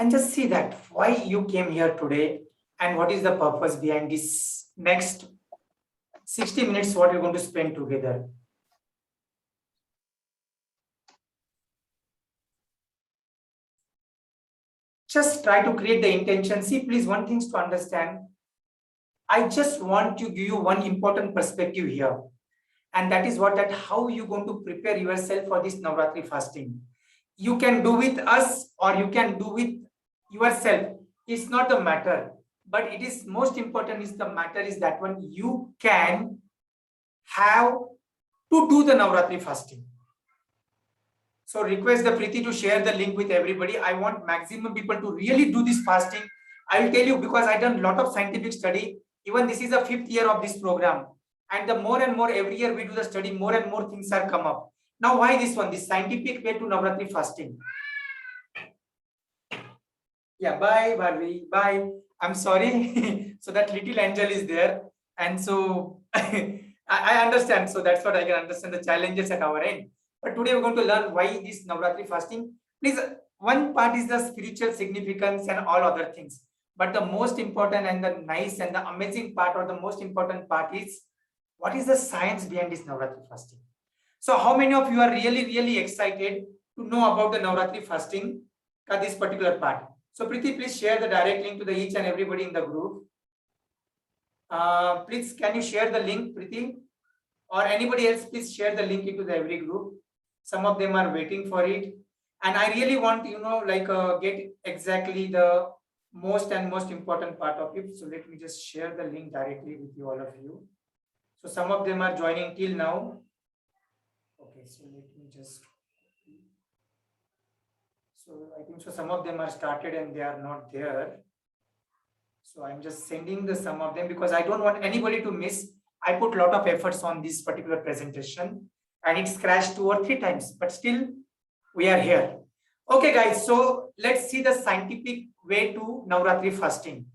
and just see that why you came here today and what is the purpose behind this next 60 minutes what you're going to spend together. Just try to create the intention. See, please, one thing to understand. I just want to give you one important perspective here. And that is that how you going to prepare yourself for this Navratri fasting. You can do with us or you can do with yourself. It's not the matter. But it is most important is the matter is that when you can have to do the Navratri fasting. So request the Preeti to share the link with everybody. I want maximum people to really do this fasting. I will tell you because I done a lot of scientific study. Even this is the 5th year of this program. And the more and more every year we do the study, more and more things are come up. Now why this one? This scientific way to Navratri fasting. Yeah, bye Bharvi, bye. I'm sorry. So that little angel is there. And so I understand. So that's what I can understand the challenges at our end. But today we're going to learn why this Navratri fasting. Please, one part is the spiritual significance and all other things. But the most important and the nice and the amazing part or the most important part is what is the science behind this Navratri fasting. So how many of you are really excited to know about the Navratri fasting at this particular part? So Preeti, please share the direct link to the each and everybody in the group. Please, can you share the link, Preeti? Or anybody else, please share the link into the every group. Some of them are waiting for it. And I really want, get exactly the most important part of it. So let me just share the link directly with you, all of you. So some of them are joining till now. Okay, so let me just. So I think so some of them are started and they are not there. So I'm just sending the some of them because I don't want anybody to miss. I put a lot of efforts on this particular presentation and it's crashed 2 or 3 times, but still we are here. Okay, guys, so let's see the scientific way to Navratri fasting.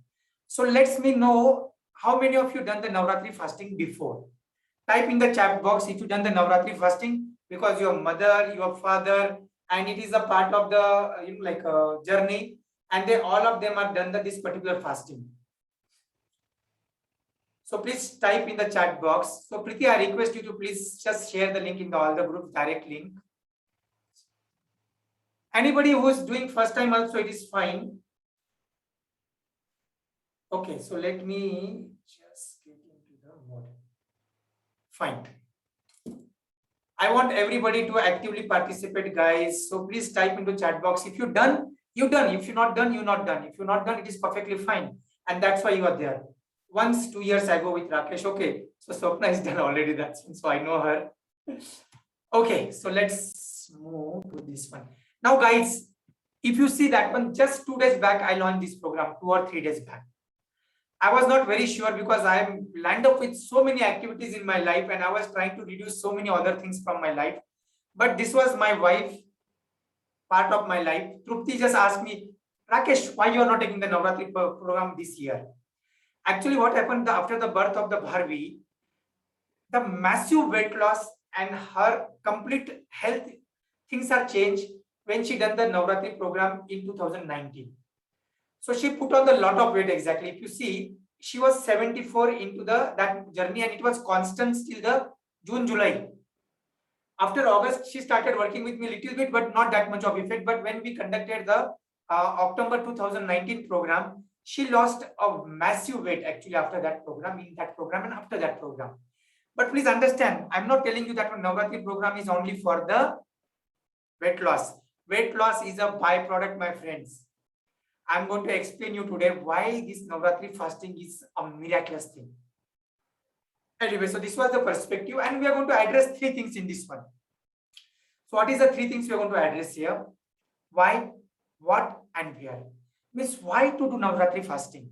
So let me know how many of you done the Navratri fasting before. Type in the chat box if you done the Navratri fasting because your mother, your father, and it is a part of the journey, and they all of them are done this particular fasting. So please type in the chat box. So Preeti, I request you to please just share the link in all the groups, direct link. Anybody who is doing first time also, it is fine. Okay, so let me just get into the mode. Fine. I want everybody to actively participate, guys. So please type into chat box. If you're done, you're done. If you're not done, you're not done. If you're not done, it is perfectly fine. And that's why you are there. Once 2 years ago with Rakesh. Okay, so Swapna is done already. That's so I know her. Okay, so let's move to this one. Now, guys, if you see that one, just 2 days back, I launched this program, 2 or 3 days back. I was not very sure because I am lined up with so many activities in my life and I was trying to reduce so many other things from my life. But this was my wife, part of my life. Trupti just asked me, Rakesh, why you are not taking the Navratri program this year? Actually, what happened after the birth of the Bharvi, the massive weight loss and her complete health things are changed when she done the Navratri program in 2019. So she put on the lot of weight exactly. If you see, she was 74 into that journey and it was constant till the June, July. After August, she started working with me a little bit, but not that much of effect. But when we conducted the October 2019 program, she lost a massive weight actually after that program, in that program and after that program. But please understand, I'm not telling you that Navratri program is only for the weight loss. Weight loss is a byproduct, my friends. I'm going to explain you today why this Navratri fasting is a miraculous thing. Anyway, so this was the perspective and we are going to address 3 things in this one. So what is the 3 things we are going to address here? Why, what and where? Means why to do Navratri fasting?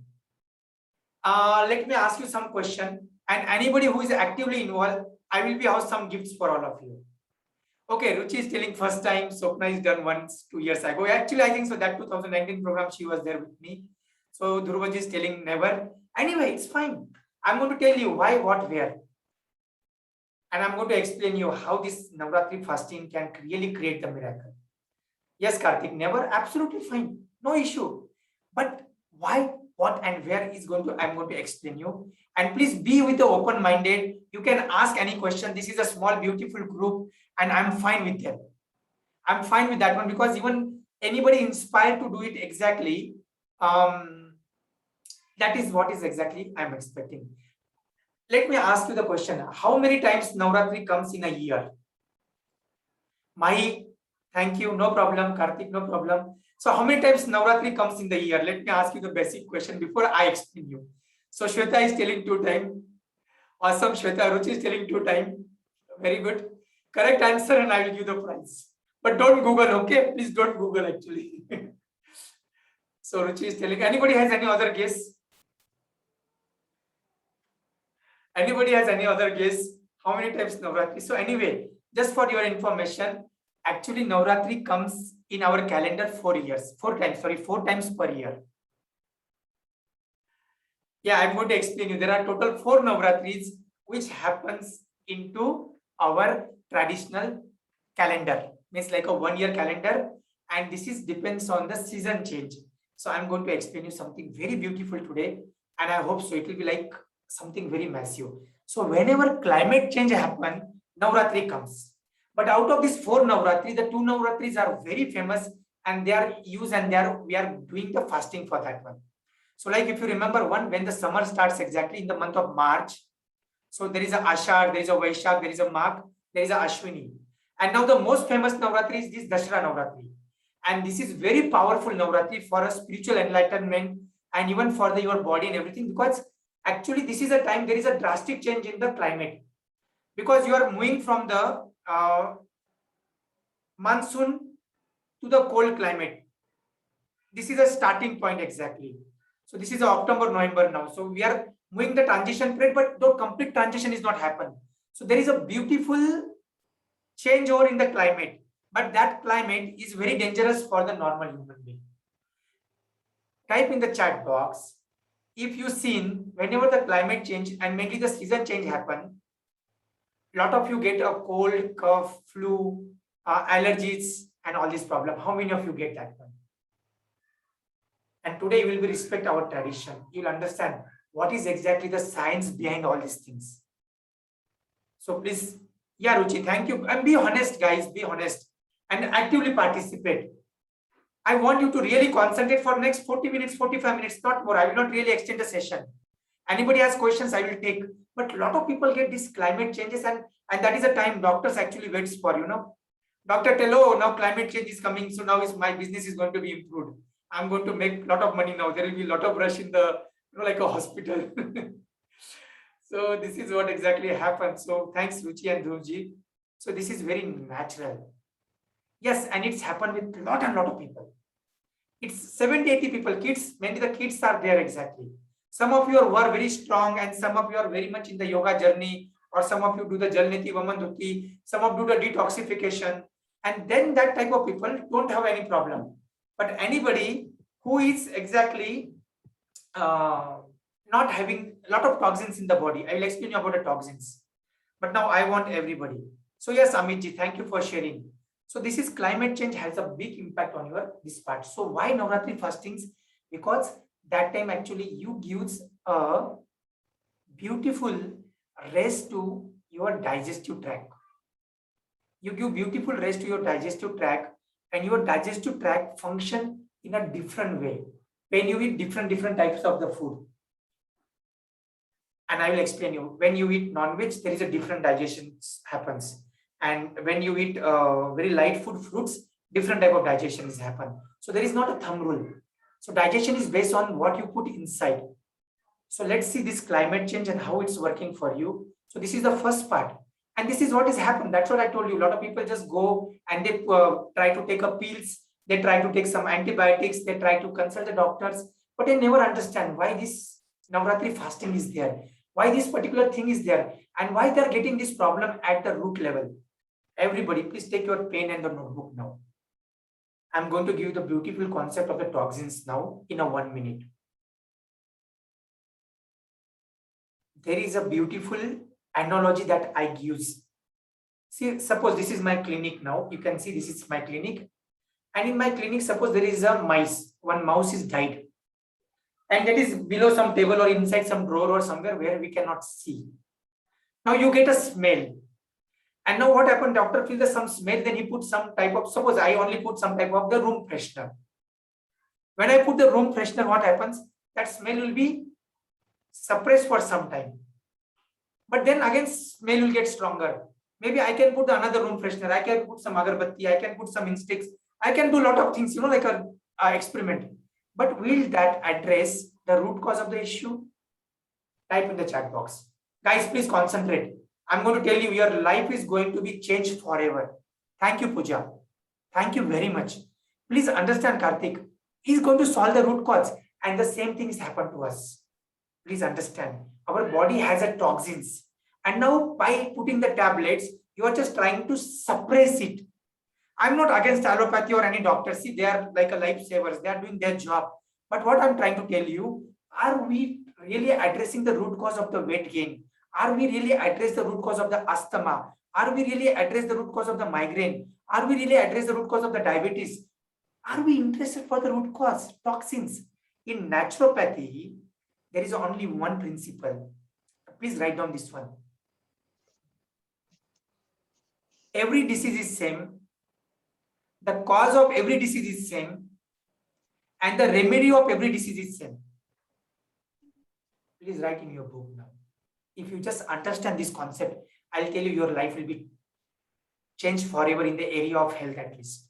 Let me ask you some question and anybody who is actively involved, I will be out some gifts for all of you. Okay, Ruchi is telling first time, Swapna is done once 2 years ago. Actually, I think so that 2019 program, she was there with me. So Dhruvaj is telling never. Anyway, it's fine. I'm going to tell you why, what, where. And I'm going to explain you how this Navratri fasting can really create the miracle. Yes, Karthik, never, absolutely fine, no issue. But why, what, and where is going to, I'm going to explain you. And please be with the open-minded. You can ask any question. This is a small, beautiful group, and I'm fine with them. I'm fine with that one because even anybody inspired to do it exactly, that is what is exactly I'm expecting. Let me ask you the question: how many times Navratri comes in a year? Mahi, thank you. No problem. Karthik, no problem. So how many times Navratri comes in the year? Let me ask you the basic question before I explain you. So Shweta is telling 2 times. Awesome, Shweta. Ruchi is telling 2 times. Very good. Correct answer, and I will give the prize. But don't Google, okay? Please don't Google actually. So Ruchi is telling. Anybody has any other guess? Anybody has any other guess? How many times Navratri? So anyway, just for your information, actually Navratri comes in our calendar 4 years, 4 times, sorry, 4 times per year. Yeah, I'm going to explain you. There are total 4 Navratris which happens into our traditional calendar. Means like a 1 year calendar, and this is depends on the season change. So I'm going to explain you something very beautiful today, and I hope so it will be like something very massive. So whenever climate change happen, Navratri comes. But out of these 4 Navratri, the 2 Navratris are very famous, and they are used, and we are doing the fasting for that one. So like if you remember one, when the summer starts exactly in the month of March, so there is a Ashar, there is a Vaishak, there is a Magh, there is a Ashwini. And now the most famous Navratri is this Dasara Navratri. And this is very powerful Navratri for a spiritual enlightenment and even for your body and everything, because actually this is a time there is a drastic change in the climate, because you are moving from the monsoon to the cold climate. This is a starting point exactly. So this is October, November now. So we are moving the transition period, but the complete transition is not happened. So there is a beautiful change over in the climate, but that climate is very dangerous for the normal human being. Type in the chat box if you seen whenever the climate change and maybe the season change happen, lot of you get a cold, cough, flu, allergies, and all this problem. How many of you get that one? And today you will be respect our tradition. You'll understand what is exactly the science behind all these things. So please, yeah, Ruchi, thank you. And be honest, guys, be honest and actively participate. I want you to really concentrate for next 40 minutes, 45 minutes, not more. I will not really extend the session. Anybody has questions, I will take. But a lot of people get these climate changes, and that is a time doctors actually waits for, Doctor tell, oh, now climate change is coming, so now my business is going to be improved. I'm going to make a lot of money now. There will be a lot of rush in the, like a hospital. So this is what exactly happens. So thanks, Ruchi and Dhruv. So this is very natural. Yes, and it's happened with lot and lot of people. It's 70, 80 people, kids, mainly the kids are there exactly. Some of you were very strong, and some of you are very much in the yoga journey, or some of you do the Jalniti Vaman, some of you do the detoxification. And then that type of people don't have any problem. But anybody who is exactly not having a lot of toxins in the body, I will explain you about the toxins. But now I want everybody. So yes, Amitji, thank you for sharing. So this is climate change has a big impact on your this part. So why Navratri fastings? Because that time actually you gives a beautiful rest to your digestive tract. You give beautiful rest to your digestive tract, and your digestive tract function in a different way when you eat different types of the food. And I will explain you. When you eat non-veg, there is a different digestion happens. And when you eat very light food, fruits, different type of digestion is happen. So there is not a thumb rule. So digestion is based on what you put inside. So let's see this climate change and how it's working for you. So this is the first part. And this is what has happened. That's what I told you. A lot of people just go and they try to take a pills. They try to take some antibiotics. They try to consult the doctors. But they never understand why this Navratri fasting is there. Why this particular thing is there. And why they're getting this problem at the root level. Everybody, please take your pen and the notebook now. I'm going to give you the beautiful concept of the toxins now in a 1 minute. There is a beautiful analogy that I use. See, suppose this is my clinic now. You can see this is my clinic. And in my clinic, suppose there is a mice, one mouse is died, and that is below some table or inside some drawer or somewhere where we cannot see. Now you get a smell. And now what happened? Doctor feels some smell, then he put some type of, suppose I only put some type of the room freshener. When I put the room freshener, what happens? That smell will be suppressed for some time. But then again, smell will get stronger. Maybe I can put another room freshener. I can put some agarbatti. I can put some insects. I can do a lot of things, like a experiment. But will that address the root cause of the issue? Type in the chat box. Guys, please concentrate. I'm going to tell you, your life is going to be changed forever. Thank you, Pooja. Thank you very much. Please understand, Karthik. He's going to solve the root cause. And the same thing has happened to us. Please understand. Our body has a toxins. And now by putting the tablets, you are just trying to suppress it. I'm not against allopathy or any doctor. See, they are like a lifesavers. They are doing their job. But what I'm trying to tell you, are we really addressing the root cause of the weight gain? Are we really address the root cause of the asthma? Are we really address the root cause of the migraine? Are we really address the root cause of the diabetes? Are we interested for the root cause? Toxins. In naturopathy, there is only one principle. Please write down this one. Every disease is same. The cause of every disease is same. And the remedy of every disease is same. Please write in your book now. If you just understand this concept, I'll tell you your life will be changed forever in the area of health at least.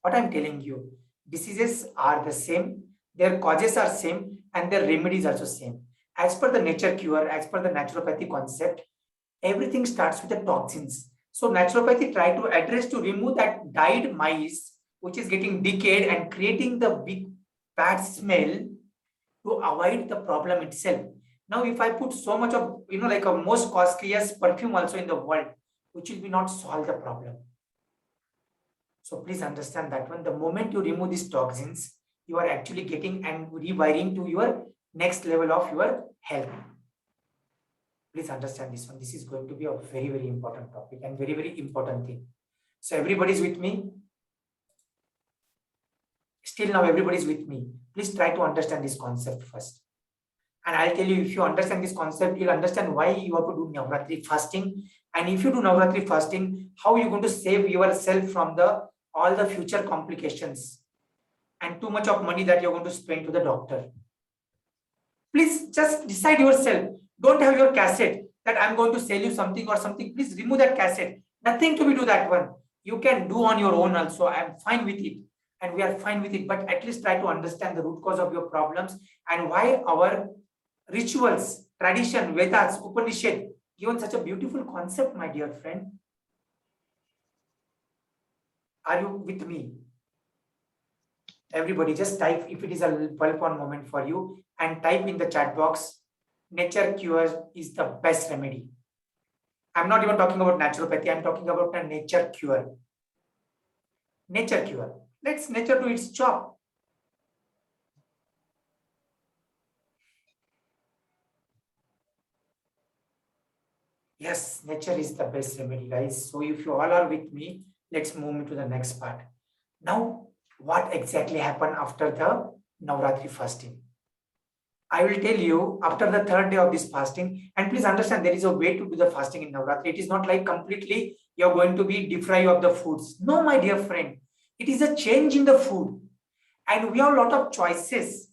What I'm telling you, diseases are the same, their causes are same, and their remedies are also same. As per the nature cure, as per the naturopathy concept, everything starts with the toxins. So naturopathy try to address to remove that died mice, which is getting decayed and creating the big bad smell to avoid the problem itself. Now, if I put so much of, like a most costliest perfume also in the world, which will be not solve the problem. So please understand that one. The moment you remove these toxins, you are actually getting and rewiring to your next level of your health. Please understand this one. This is going to be a very, very important topic and very, very important thing. So everybody's with me. Still now everybody's with me. Please try to understand this concept first. And I'll tell you, if you understand this concept, you'll understand why you have to do Navratri fasting. And if you do Navratri fasting, how you're going to save yourself from all the future complications and too much of money that you're going to spend to the doctor. Please just decide yourself. Don't have your cassette that I'm going to sell you something or something. Please remove that cassette. Nothing to be do that one. You can do on your own also. I'm fine with it. And we are fine with it. But at least try to understand the root cause of your problems and why our rituals, tradition, Vedas, Upanishad, given such a beautiful concept, my dear friend. Are you with me? Everybody just type if it is a well-pon moment for you and type in the chat box, nature cure is the best remedy. I'm not even talking about naturopathy. I'm talking about a nature cure. Nature cure. Let's nature do its job. Yes, nature is the best remedy, guys. So if you all are with me, let's move to the next part. Now, what exactly happened after the Navratri fasting? I will tell you after the third day of this fasting, and please understand there is a way to do the fasting in Navratri. It is not like completely you're going to be deprived of the foods. No, my dear friend, it is a change in the food. And we have a lot of choices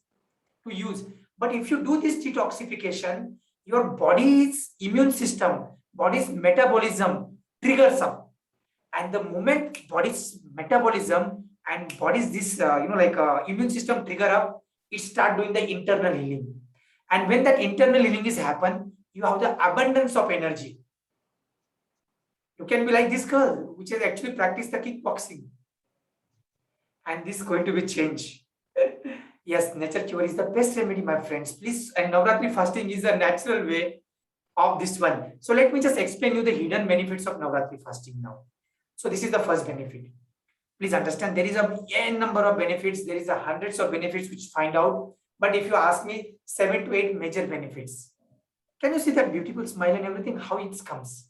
to use. But if you do this detoxification, your body's immune system, body's metabolism triggers up. And the moment body's metabolism and body's this, immune system trigger up, it start doing the internal healing. And when that internal healing is happen, you have the abundance of energy. You can be like this girl, which has actually practiced the kickboxing. And this is going to be change. Yes, nature cure is the best remedy, my friends. Please, and Navratri fasting is a natural way of this one. So let me just explain you the hidden benefits of Navratri fasting now. So this is the first benefit. Please understand there is a n number of benefits. There is a hundreds of benefits which find out. But if you ask me, 7 to 8 major benefits. Can you see that beautiful smile and everything? How it comes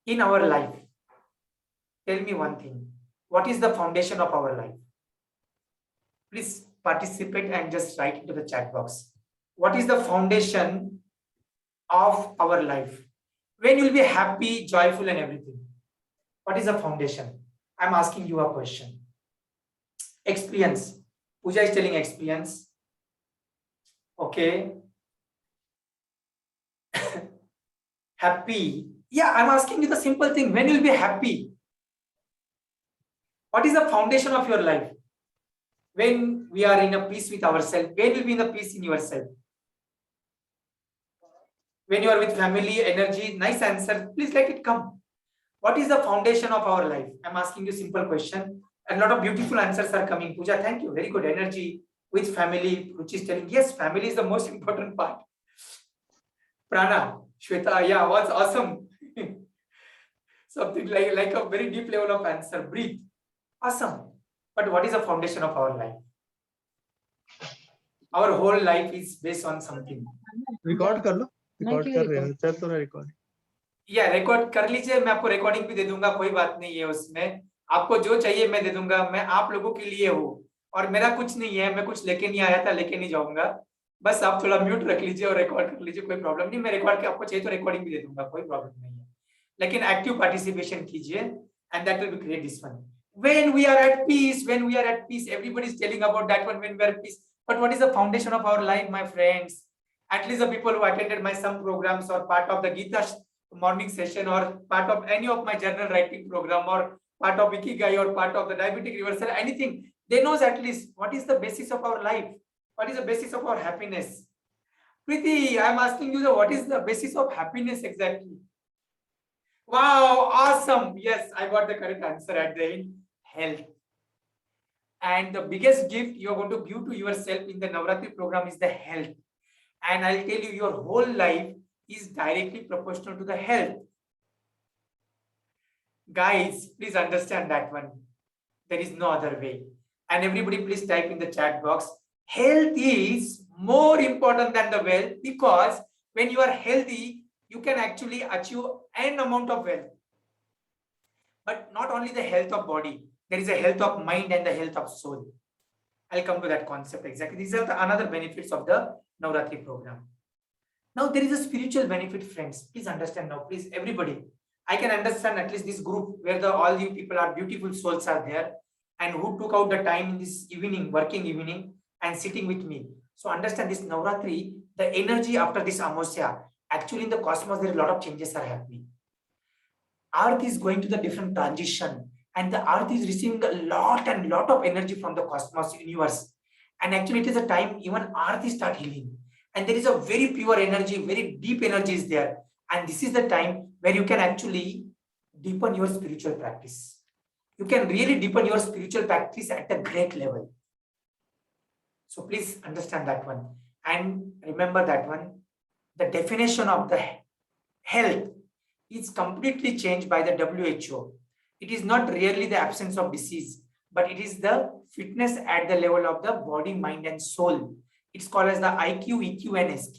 in our life? Tell me one thing. what is the foundation of our life? Please participate and just write into the chat box. What is the foundation of our life? When you'll be happy, joyful, and everything. What is the foundation? I'm asking you a question. Experience. Pooja is telling experience. Okay. Happy. Yeah, I'm asking you the simple thing. When you'll be happy? What is the foundation of your life? When we are in a peace with ourselves, when will be in the peace in yourself? When you are with family, energy, nice answer. Please let it come. What is the foundation of our life? I'm asking you a simple question. A lot of beautiful answers are coming. Pooja, thank you. Very good energy with family. Ruchi is telling, yes, family is the most important part. Prana, Shweta, yeah, what's awesome. Something like a very deep level of answer. Breathe. Awesome. But what is the foundation of our life? Our whole life is based on something. Record कर लो, record कर रहे हैं, चल तो रहा record. या record कर लीजिए, मैं आपको रिकॉर्डिंग भी दे दूंगा, कोई बात नहीं है उसमें। आपको जो चाहिए मैं दे दूंगा, मैं आप लोगों के लिए हूँ और मेरा कुछ नहीं है, मैं कुछ लेके नहीं आया था, लेके नहीं जाऊंगा। बस आप थोड़ा म्यूट रख लीजिए और रिकॉर्ड कर लीजिए, कोई प्रॉब्लम नहीं। मैं रिकॉर्ड के आपको चाहिए तो रिकॉर्डिंग भी दे दूंगा, कोई प्रॉब्लम नहीं है, लेकिन एक्टिव पार्टिसिपेशन कीजिए and that will be great this one. When we are at peace, everybody is telling about that one, when we are at peace. But what is the foundation of our life, my friends? At least the people who attended my some programs or part of the Gita morning session or part of any of my journal writing program or part of Ikigai or part of the diabetic reversal, anything, they knows at least what is the basis of our life, what is the basis of our happiness. Preeti, I'm asking you, what is the basis of happiness exactly? Wow, awesome. Yes, I got the correct answer at the end. Health. And the biggest gift you're going to give to yourself in the Navratri program is the health. And I'll tell you, your whole life is directly proportional to the health. Guys, please understand that one. There is no other way. And everybody please type in the chat box, health is more important than the wealth, because when you are healthy, you can actually achieve an amount of wealth. But not only the health of body, there is a health of mind and the health of soul. I'll come to that concept exactly. These are the another benefits of the Navratri program. Now there is a spiritual benefit, friends. Please understand now, please everybody. I can understand at least this group where all you people are beautiful souls are there and who took out the time in this evening, working evening, and sitting with me. So understand this Navratri, the energy after this Amosya, actually in the cosmos there are a lot of changes are happening. Earth is going to the different transition, and the earth is receiving a lot of energy from the cosmos universe. And actually it is a time even earth is start healing. And there is a very pure energy, very deep energy is there. And this is the time where you can actually deepen your spiritual practice. You can really deepen your spiritual practice at a great level. So please understand that one. And remember that one, the definition of the health is completely changed by the WHO. It is not really the absence of disease, but it is the fitness at the level of the body, mind, and soul. It's called as the IQ, EQ, and SQ.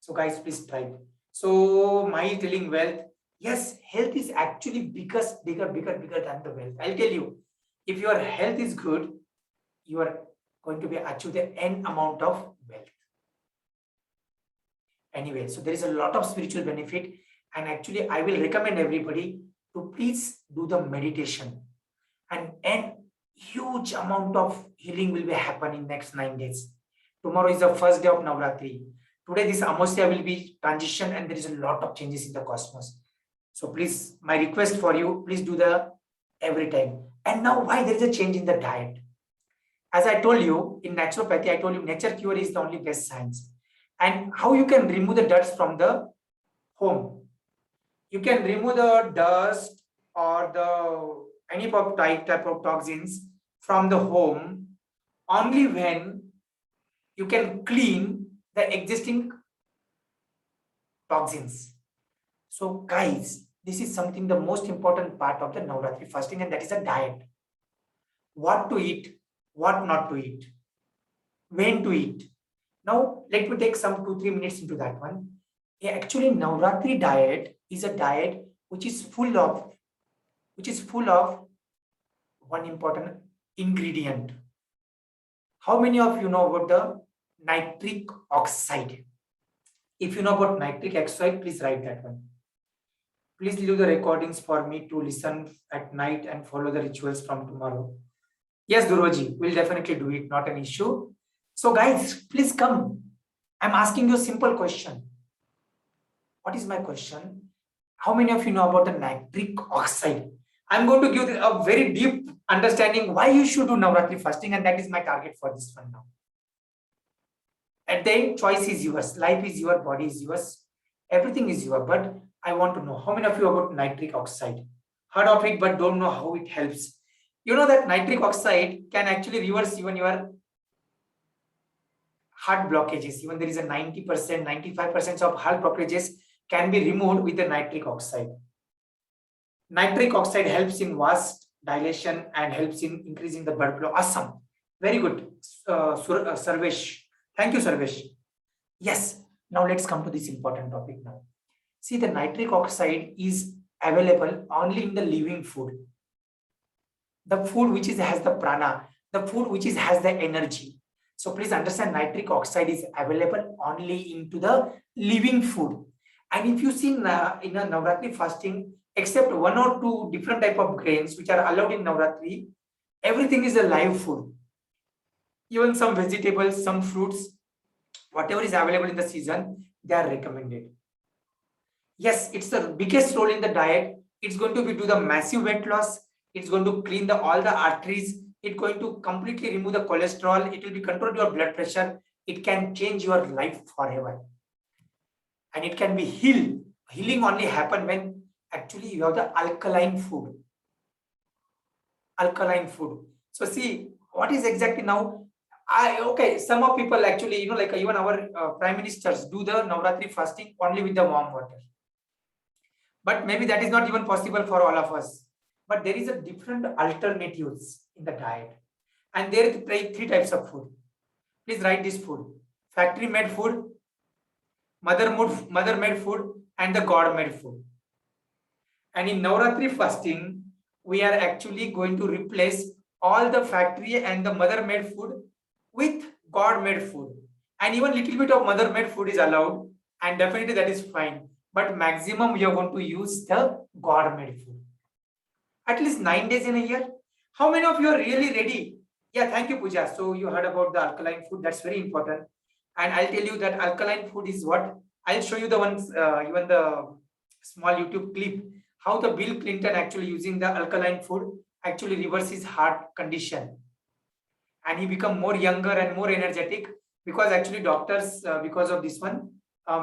So guys, please try. So my telling wealth, yes, health is actually bigger than the wealth. I'll tell you, if your health is good, you are going to be achieve the n amount of wealth. Anyway, so there is a lot of spiritual benefit, and actually I will recommend everybody to please do the meditation, and huge amount of healing will be happening next 9 days. Tomorrow is the first day of Navratri. Today this Amosya will be transition, and there is a lot of changes in the cosmos. So please, my request for you, please do the every time. And now why there is a change in the diet? As I told you, in naturopathy, I told you nature cure is the only best science. And how you can remove the dust from the home? You can remove the dust or the any type of toxins from the home only when you can clean the existing toxins. So guys, this is something the most important part of the Navratri fasting, and that is a diet. What to eat, what not to eat, when to eat. Now let me take some 2-3 minutes into that one. Actually, Navratri diet is a diet which is full of one important ingredient. How many of you know about the nitric oxide? If you know about nitric oxide, please write that one. Please leave the recordings for me to listen at night and follow the rituals from tomorrow. Yes, Durvaji, we'll definitely do it, not an issue. So guys, please come. I'm asking you a simple question. What is my question? How many of you know about the nitric oxide? I'm going to give a very deep understanding why you should do Navratri fasting, and that is my target for this one now. At the end, choice is yours. Life is your, body is yours. Everything is yours. But I want to know how many of you about nitric oxide? Heard of it, but don't know how it helps. You know that nitric oxide can actually reverse even your heart blockages. Even there is a 90%, 95% of heart blockages can be removed with the nitric oxide. Nitric oxide helps in vast dilation and helps in increasing the blood flow. Awesome. Very good, Sarvesh. Thank you, Sarvesh. Yes. Now let's come to this important topic now. See, the nitric oxide is available only in the living food. The food which has the prana, the food which has the energy. So please understand, nitric oxide is available only into the living food. And if you see in a Navratri fasting, except one or two different type of grains which are allowed in Navratri, everything is a live food. Even some vegetables, some fruits, whatever is available in the season, they are recommended. Yes, it's the biggest role in the diet. It's going to do the massive weight loss. It's going to clean all the arteries. It's going to completely remove the cholesterol. It will be control your blood pressure. It can change your life forever. And it can be healed. Healing only happen when actually you have the alkaline food. Alkaline food. So see, what is exactly now? Okay, some of people actually, like even our prime ministers do the Navratri fasting only with the warm water. But maybe that is not even possible for all of us. But there is a different alternatives in the diet. And there are three types of food. Please write this food. Factory made food, mother made food, and the God made food. And in Navratri fasting, we are actually going to replace all the factory and the mother made food with God made food. And even little bit of mother made food is allowed, and definitely that is fine. But maximum we are going to use the God made food. At least 9 days in a year. How many of you are really ready? Yeah, thank you, Pooja. So you heard about the alkaline food. That's very important. And I'll tell you that alkaline food is what. I'll show you the ones, even the small YouTube clip, how the Bill Clinton actually using the alkaline food actually reverses heart condition. And he become more younger and more energetic because actually doctors, because of this one,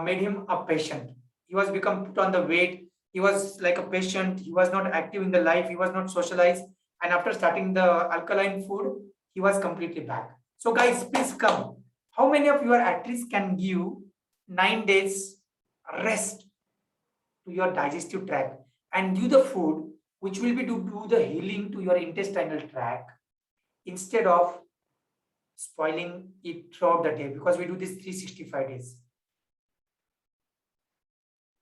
made him a patient. He was become put on the weight. He was like a patient. He was not active in the life. He was not socialized. And after starting the alkaline food, he was completely back. So guys, please come. How many of you are at least can give 9 days rest to your digestive tract and give the food which will be to do the healing to your intestinal tract instead of spoiling it throughout the day, because we do this 365 days.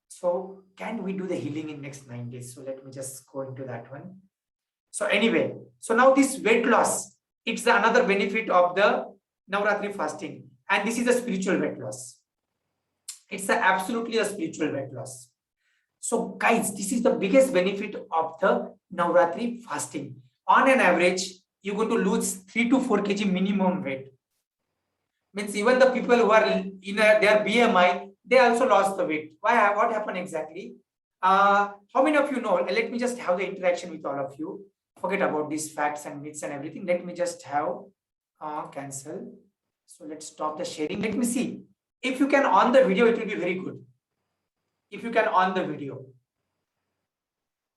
So can we do the healing in next 9 days? So let me just go into that one. So anyway, so now this weight loss, it's another benefit of the Navratri fasting. And this is a spiritual weight loss. It's absolutely a spiritual weight loss. So guys, this is the biggest benefit of the Navratri fasting. On an average, you're going to lose 3 to 4 kg minimum weight. Means even the people who are in their BMI, they also lost the weight. Why? What happened exactly? How many of you know? Let me just have the interaction with all of you. Forget about these facts and myths and everything. Let me just have cancel. So let's stop the sharing. Let me see. If you can on the video, it will be very good. If you can on the video.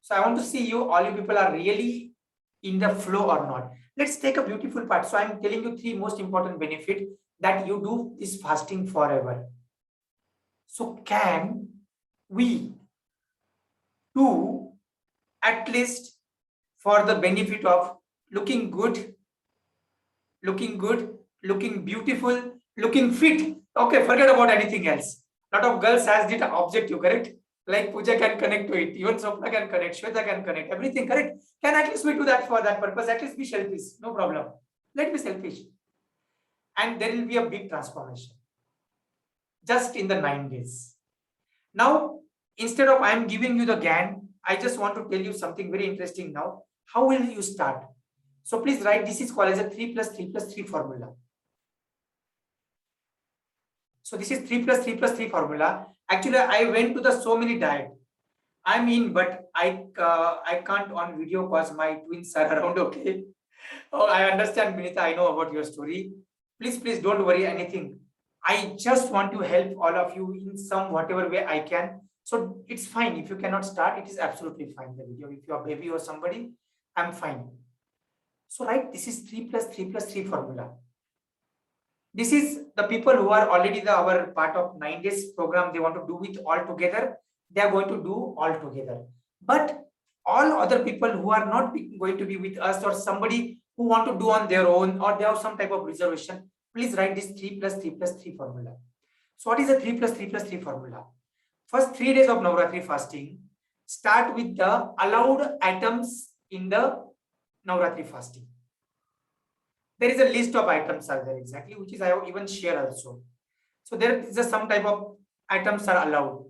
So I want to see you, all you people are really in the flow or not. Let's take a beautiful part. So I'm telling you 3 most important benefits that you do this fasting forever. So can we do at least for the benefit of looking good, looking beautiful, looking fit? Okay, forget about anything else. A lot of girls has the objective, correct? Like Pooja can connect to it, even Swapna can connect, Shweta can connect, everything correct. Can at least we do that for that purpose? At least be selfish, no problem. Let me selfish, and there will be a big transformation just in the 9 days. Now, instead of I am giving you the GAN, I just want to tell you something very interesting now. How will you start? So please write, this is called as a 3 plus 3 plus 3 formula. So this is 3 plus 3 plus 3 formula. Actually, I went to the so many diet. I mean, but I can't on video because my twins are around. Okay. Oh, I understand, Vinita. I know about your story. Please don't worry anything. I just want to help all of you in some whatever way I can. So it's fine. If you cannot start, it is absolutely fine. The video. If you are baby or somebody, I'm fine. So right, this is 3 plus 3 plus 3 formula. This is the people who are already our part of 9 days program. They want to do it all together. They are going to do all together. But all other people who are not going to be with us, or somebody who want to do on their own, or they have some type of reservation, please write this 3 plus 3 plus 3 formula. So what is the 3 plus 3 plus 3 formula? First 3 days of Navratri fasting, start with the allowed items in the Navratri fasting. There is a list of items are there exactly, which is I have even shared also. So there is some type of items are allowed.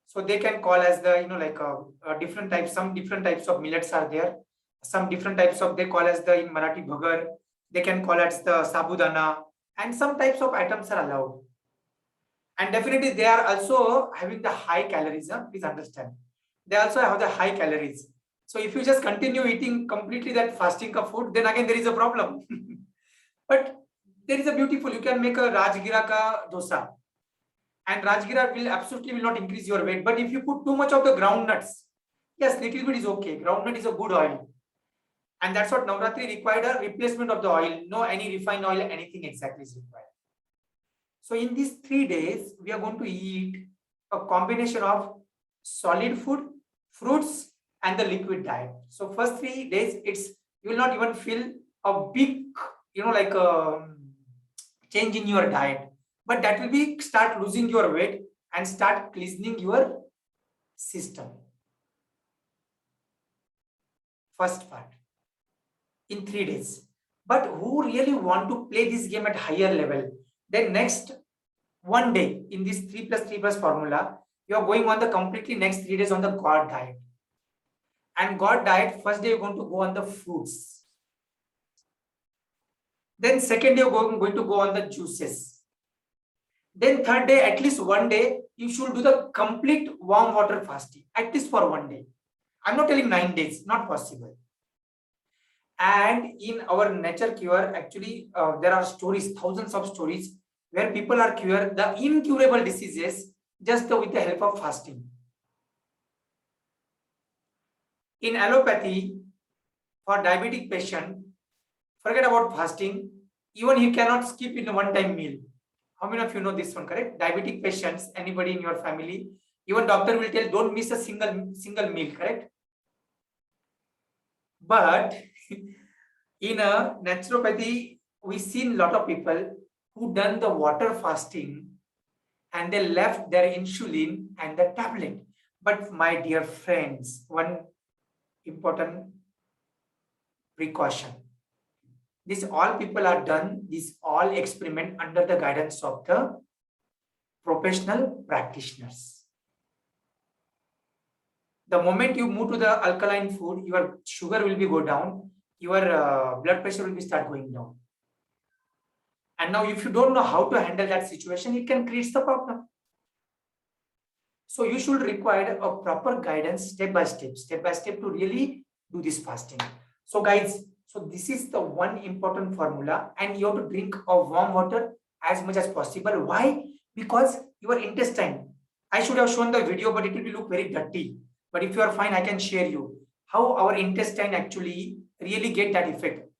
So they can call as the, like different types, some different types of millets are there. Some different types of, they call as the, in Marathi, bhagar. They can call as the sabudana, and some types of items are allowed. And definitely they are also having the high calories. Please understand. They also have the high calories. So if you just continue eating completely that fasting ka food, then again there is a problem. But there is a beautiful, you can make a Rajgira ka dosa. And Rajgira will absolutely will not increase your weight. But if you put too much of the ground nuts, yes, little bit is okay. Groundnut is a good oil. And that's what Navratri required, a replacement of the oil. No any refined oil, anything exactly is required. So in these 3 days, we are going to eat a combination of solid food, fruits, and the liquid diet. So first 3 days, you will not even feel a big, like a change in your diet. But that will be start losing your weight and start cleansing your system. First part in 3 days. But who really want to play this game at higher level? Then next 1 day in this 3 plus 3 plus formula, you are going on the completely next 3 days on the God diet. And God diet, first day you're going to go on the fruits. Then second day you're going to go on the juices. Then third day, at least 1 day, you should do the complete warm water fasting, at least for 1 day. I'm not telling 9 days, not possible. And in our nature cure, actually, there are stories, thousands of stories, where people are cured the incurable diseases just with the help of fasting. In allopathy, for diabetic patient, forget about fasting. Even he cannot skip in a one-time meal. How many of you know this one, correct? Diabetic patients, anybody in your family, even doctor will tell, don't miss a single meal, correct? But in a naturopathy, we've seen a lot of people who done the water fasting and they left their insulin and the tablet. But my dear friends, one important precaution. This all people are done, this all experiment under the guidance of the professional practitioners. The moment you move to the alkaline food, your sugar will be go down, your blood pressure will be start going down. And now if you don't know how to handle that situation, it can create the problem. So you should require a proper guidance step by step to really do this fasting. So guys, so this is the one important formula, and you have to drink of warm water as much as possible. Why? Because your intestine, I should have shown the video, but it will look very dirty. But if you are fine, I can share you how our intestine actually really get that effect.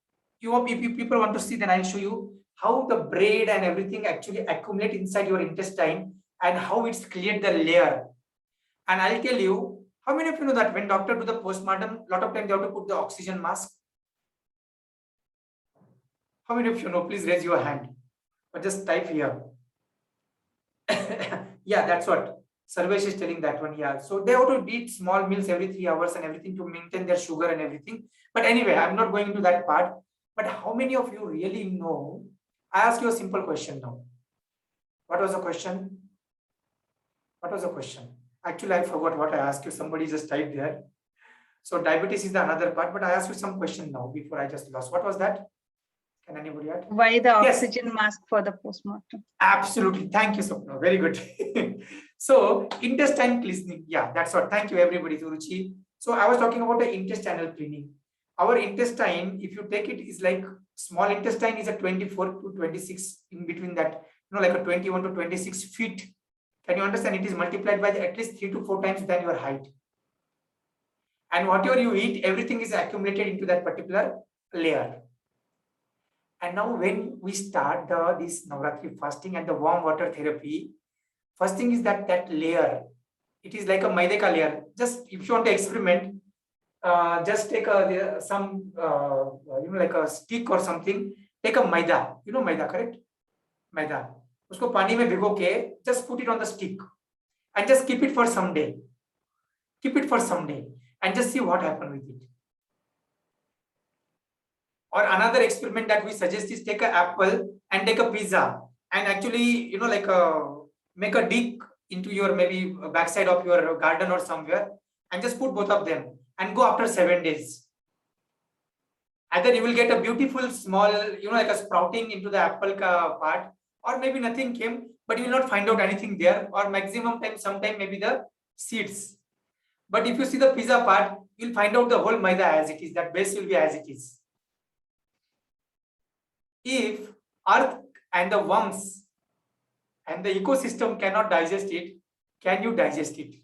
If people want to see, then I'll show you how the bread and everything actually accumulate inside your intestine and how it's cleared the layer. And I'll tell you, how many of you know that when doctor do the postmortem, lot of time they have to put the oxygen mask? How many of you know? Please raise your hand or just type here. Yeah, that's what. Sarvesh is telling that one, yeah. So they have to eat small meals every 3 hours and everything to maintain their sugar and everything. But anyway, I'm not going into that part. But how many of you really know? I ask you a simple question now. What was the question? What was the question? Actually, I forgot what I asked you. Somebody just typed there. So diabetes is the another part, but I asked you some question now before I just lost. What was that? Can anybody add? Why the Yes. oxygen mask for the postmortem? Absolutely. Thank you, Swapna. Very good. So intestine cleansing. Yeah, that's what. Thank you, everybody, Suruchi. So I was talking about the intestinal cleaning. Our intestine, if you take it, is like small intestine is a 24 to 26 in between that, like a 21 to 26 feet. Can you understand? It is multiplied by at least 3 to 4 times than your height. And whatever you eat, everything is accumulated into that particular layer. And now when we start this Navratri fasting and the warm water therapy, first thing is that layer, it is like a Maideka layer. Just if you want to experiment, just take some like a stick or something, take a Maida, Maida, correct? Maida. Usko pani mein bhigo ke, just put it on the stick and just keep it for some day. Keep it for some day and just see what happens with it. Or another experiment that we suggest is take an apple and take a pizza and actually, make a dig into your maybe backside of your garden or somewhere and just put both of them and go after 7 days. Either you will get a beautiful small, like a sprouting into the apple part, or maybe nothing came, but you will not find out anything there, or maximum time, sometime maybe the seeds. But if you see the pizza part, you'll find out the whole maida as it is, that base will be as it is. If earth and the worms and the ecosystem cannot digest it, can you digest it?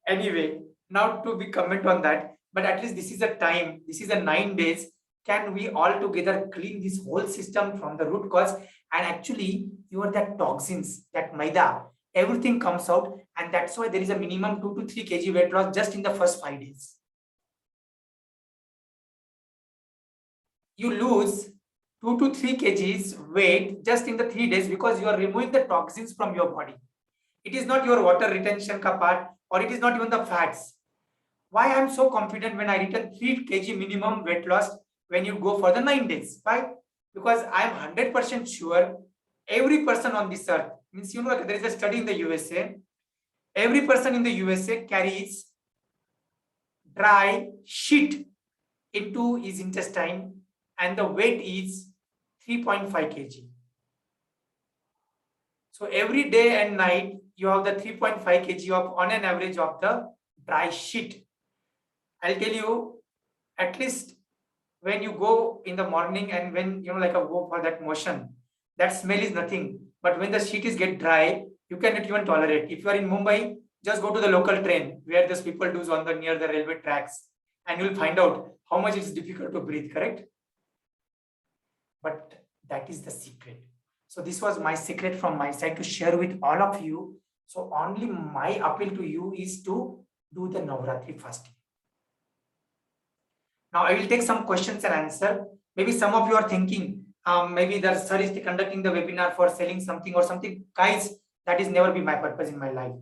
Anyway, now to be comment on that, but at least this is a time, this is a 9 days. Can we all together clean this whole system from the root cause? And actually, that toxins, that maida, everything comes out, and that's why there is a minimum 2 to 3 kg weight loss just in the first 5 days. You lose 2 to 3 kgs weight just in the 3 days because you are removing the toxins from your body. It is not your water retention ka part, or it is not even the fats. Why I am so confident when I written 3 kg minimum weight loss when you go for the 9 days? Why? Because I am 100% sure every person on this earth, means there is a study in the USA, every person in the USA carries dry shit into his intestine, and the weight is 3.5 kg. So every day and night you have the 3.5 kg of on an average of the dry shit. I'll tell you, at least when you go in the morning and when go for that motion, that smell is nothing. But when the shit is get dry, you cannot even tolerate. If you are in Mumbai, just go to the local train where these people do on the near the railway tracks, and you'll find out how much it's difficult to breathe, correct? But that is the secret. So this was my secret from my side to share with all of you. So only my appeal to you is to do the Navratri fasting. Now I will take some questions and answer. Maybe some of you are thinking, maybe the sir is conducting the webinar for selling something or something. Guys, that is never be my purpose in my life.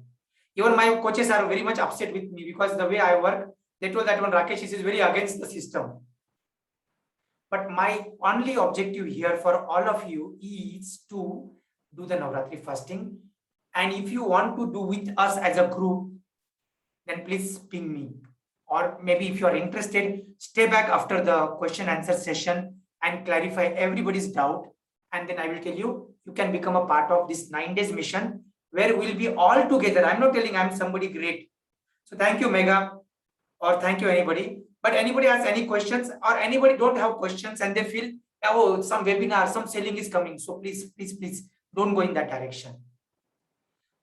Even my coaches are very much upset with me because the way I work, they told that one Rakesh is very against the system. But my only objective here for all of you is to do the Navratri fasting. And if you want to do with us as a group, then please ping me. Or maybe if you are interested, stay back after the question answer session and clarify everybody's doubt. And then I will tell you, you can become a part of this 9 days mission where we'll be all together. I'm not telling I'm somebody great. So thank you, Mega, or thank you, anybody. But anybody has any questions, or anybody don't have questions and they feel, oh, some webinar, some selling is coming. So please don't go in that direction.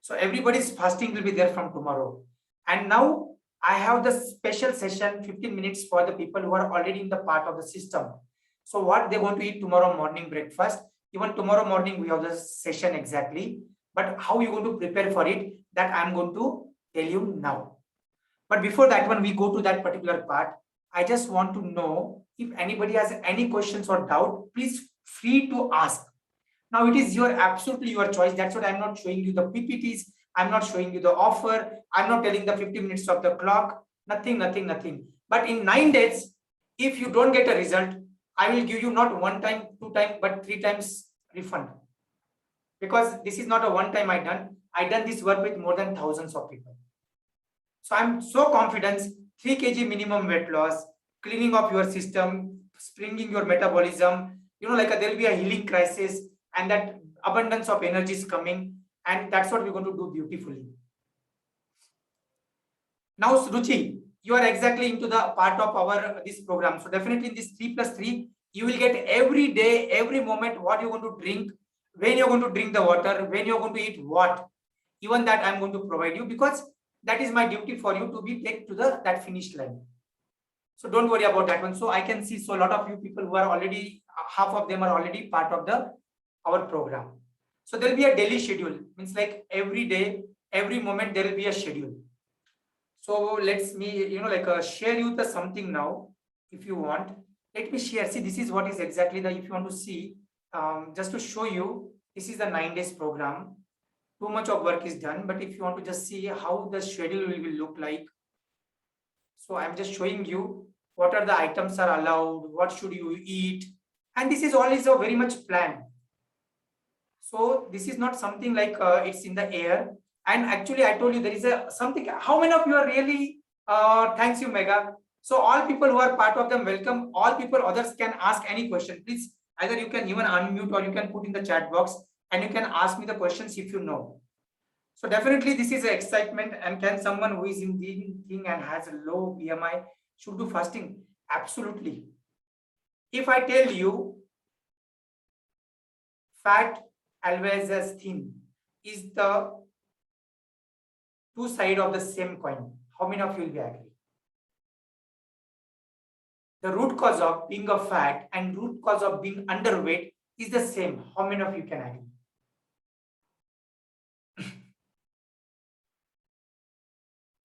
So everybody's fasting will be there from tomorrow. And now I have the special session, 15 minutes for the people who are already in the part of the system. So what they're going to eat tomorrow morning breakfast, even tomorrow morning we have the session exactly. But how you're going to prepare for it, that I'm going to tell you now. But before that one, we go to that particular part. I just want to know if anybody has any questions or doubt, please free to ask. Now it is your absolutely your choice. That's what I'm not showing you the PPTs. I'm not showing you the offer. I'm not telling the 50 minutes of the clock. Nothing, nothing, nothing. But in 9 days, if you don't get a result, I will give you not 1 time, 2 times, but 3 times refund. Because this is not a one time I done this work with more than thousands of people. So I'm so confident 3 kg minimum weight loss, cleaning up your system, springing your metabolism, like there will be a healing crisis and that abundance of energy is coming, and that's what we're going to do beautifully. Now, Ruchi, you are exactly into the part of our this program. So definitely in this 3+3, you will get every day, every moment what you're going to drink, when you're going to drink the water, when you're going to eat what. Even that I'm going to provide you, because that is my duty for you to be take to the that finish line. So don't worry about that one. So I can see, so a lot of you people who are already, half of them are already part of our program. So there will be a daily schedule, means like every day, every moment there will be a schedule. So let's me, share you the something now. If you want, let me share. See, this is what is exactly the, if you want to see, just to show you, this is the 9 days program. Too much of work is done, but if you want to just see how the schedule will look like. So I'm just showing you what are the items are allowed, what should you eat. And this is all is a very much plan. So this is not something like it's in the air. And actually I told you there is a something, how many of you are really, thanks you Mega. So all people who are part of them, welcome. All people, others can ask any question. Please, either you can even unmute or you can put in the chat box and you can ask me the questions if you know. So definitely this is an excitement. And can someone who is in the thing and has a low BMI should do fasting? Absolutely. If I tell you fat always as thin is the two sides of the same coin, how many of you will be agree? The root cause of being a fat and root cause of being underweight is the same. How many of you can agree?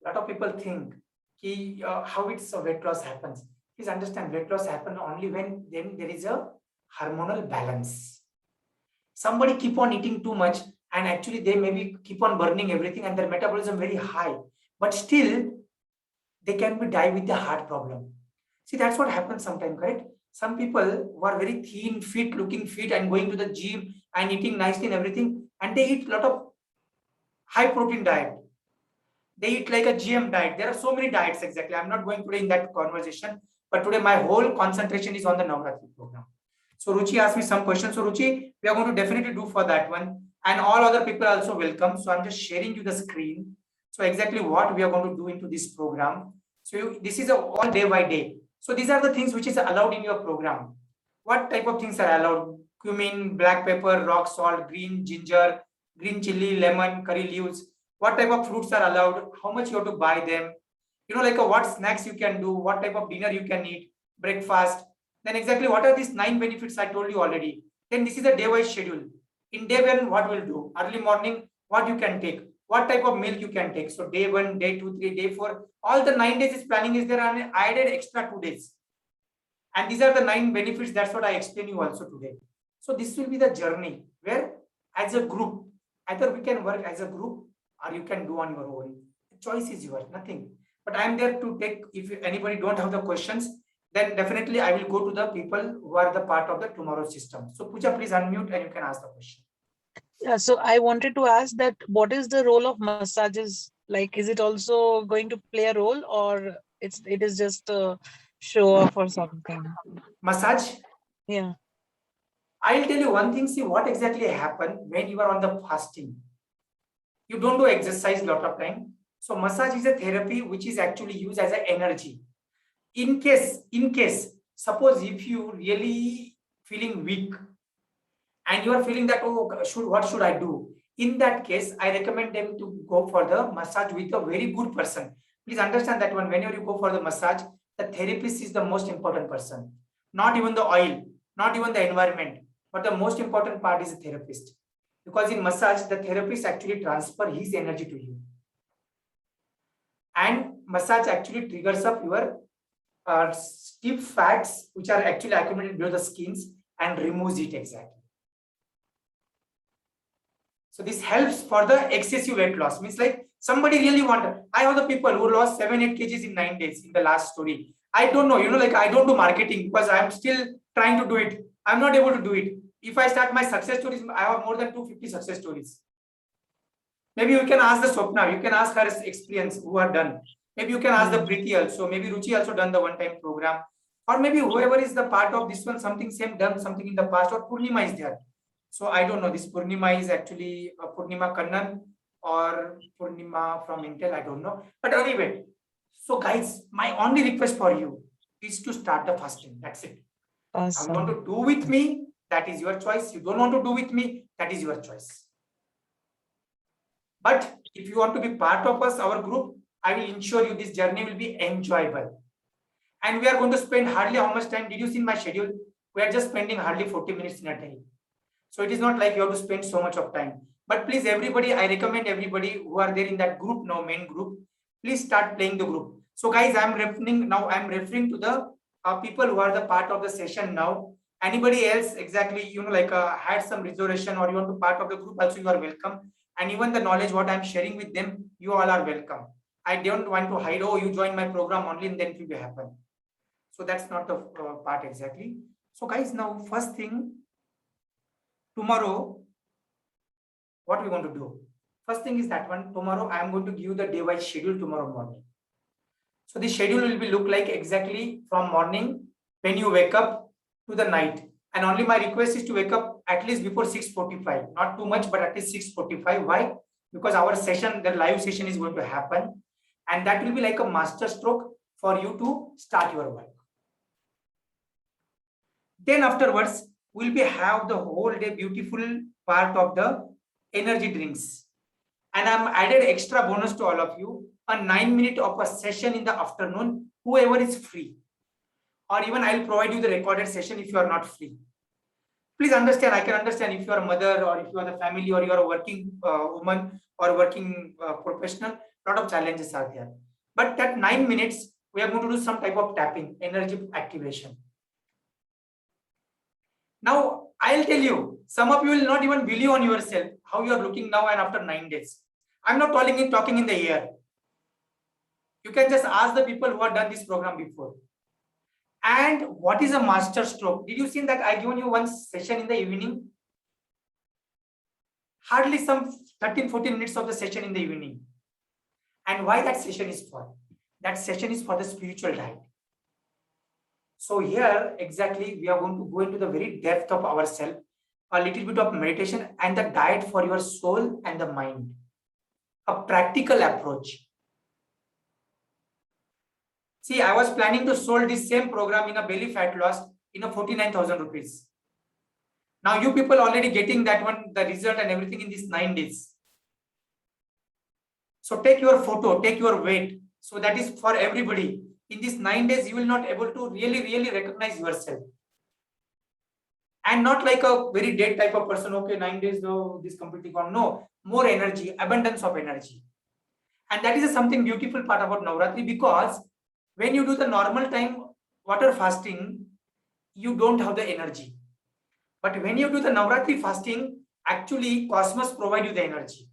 A lot of people think how it's a weight loss happens. Please understand, weight loss happens only when then there is a hormonal balance. Somebody keep on eating too much and actually they maybe keep on burning everything and their metabolism very high, but still they can be die with the heart problem. See, that's what happens sometimes, correct? Some people who are very thin, fit, looking fit and going to the gym and eating nicely and everything, and they eat a lot of high protein diet. They eat like a GM diet. There are so many diets exactly. I'm not going today in that conversation, but today my whole concentration is on the Navratri program. So Ruchi asked me some questions. So Ruchi, we are going to definitely do for that one. And all other people are also welcome. So I'm just sharing you the screen. So exactly what we are going to do into this program. So this is all day by day. So these are the things which is allowed in your program. What type of things are allowed? Cumin, black pepper, rock salt, green ginger, green chili, lemon, curry leaves. What type of fruits are allowed? How much you have to buy them? What snacks you can do, what type of dinner you can eat, breakfast. Then exactly what are these 9 benefits I told you already. Then this is a day-wise schedule. In day 1, what we'll do? Early morning, what you can take, what type of milk you can take. So day 1, day 2, 3, day 4, all the 9 days is planning is there, and I added extra 2 days. And these are the 9 benefits. That's what I explain you also today. So this will be the journey where as a group, either we can work as a group or you can do on your own. The choice is yours, nothing. But I'm there to take, if anybody don't have the questions, then definitely I will go to the people who are the part of the tomorrow system. So Pooja, please unmute and you can ask the question. Yeah, so I wanted to ask that what is the role of massages? Like, is it also going to play a role, or it is just a show off or something? Massage? Yeah. I'll tell you one thing. See what exactly happened when you are on the fasting. You don't do exercise a lot of time. So massage is a therapy which is actually used as an energy. In case, suppose if you really feeling weak and you are feeling that, oh, what should I do? In that case, I recommend them to go for the massage with a very good person. Please understand that one. Whenever you go for the massage, the therapist is the most important person. Not even the oil, not even the environment, but the most important part is the therapist. Because in massage, the therapist actually transfer his energy to you. And massage actually triggers up your stiff fats which are actually accumulated below the skins and removes it exactly. So this helps for the excessive weight loss. Means like somebody really wanted. I have the people who lost 7-8 kgs in 9 days in the last story. I don't know, like I don't do marketing because I'm still trying to do it. I'm not able to do it. If I start my success stories, I have more than 250 success stories. Maybe you can ask the Swapna, you can ask her experience who are done. Maybe you can ask the Preeti also. Maybe Ruchi also done the one-time program. Or maybe whoever is the part of this one, something same done something in the past, or Purnima is there. So I don't know. This Purnima is actually Purnima Kannan or Purnima from Intel. I don't know. But anyway, so guys, my only request for you is to start the fasting. That's it. If you want to do with me, that is your choice. You don't want to do with me, that is your choice. But if you want to be part of us, our group, I will ensure you this journey will be enjoyable. And we are going to spend hardly how much time? Did you see my schedule? We are just spending hardly 40 minutes in a day. So it is not like you have to spend so much of time. But please, everybody, I recommend everybody who are there in that group now, main group, please start playing the group. So guys, I'm referring to the people who are the part of the session now. Anybody else exactly, had some reservation or you want to part of the group, also you are welcome. And even the knowledge what I'm sharing with them, you all are welcome. I don't want to hide, oh, you join my program only and then it will happen. So that's not the part exactly. So guys, now first thing, tomorrow, what we want to do? First thing is that one, tomorrow I am going to give the day-wise schedule tomorrow morning. So the schedule will be look like exactly from morning when you wake up to the night. And only my request is to wake up at least before 6:45. Not too much, but at least 6:45. Why? Because our session, the live session is going to happen. And that will be like a master stroke for you to start your work. Then afterwards, we'll have the whole day beautiful part of the energy drinks. And I'm added extra bonus to all of you, a 9 minute of a session in the afternoon, whoever is free. Or even I'll provide you the recorded session if you are not free. Please understand, I can understand if you are a mother or if you are the family or you are a working woman or working professional, a lot of challenges are there. But that 9 minutes, we are going to do some type of tapping, energy activation. Now, I'll tell you, some of you will not even believe on yourself how you are looking now and after 9 days. I'm not talking in the air. You can just ask the people who have done this program before. And what is a master stroke? Did you see that I given you one session in the evening? Hardly some 13-14 minutes of the session in the evening. And why that session is for? That session is for the spiritual diet. So here exactly we are going to go into the very depth of ourselves, a little bit of meditation and the diet for your soul and the mind. A practical approach. See, I was planning to sold this same program in a belly fat loss in a 49,000 rupees. Now you people already getting that one, the result and everything in these 9 days. So take your photo, take your weight. So that is for everybody. In these 9 days, you will not able to really recognize yourself. And not like a very dead type of person, okay, 9 days, though, this completely gone. No, more energy, abundance of energy. And that is something beautiful part about Navratri, because when you do the normal time water fasting, you don't have the energy. But when you do the Navratri fasting, actually cosmos provide you the energy.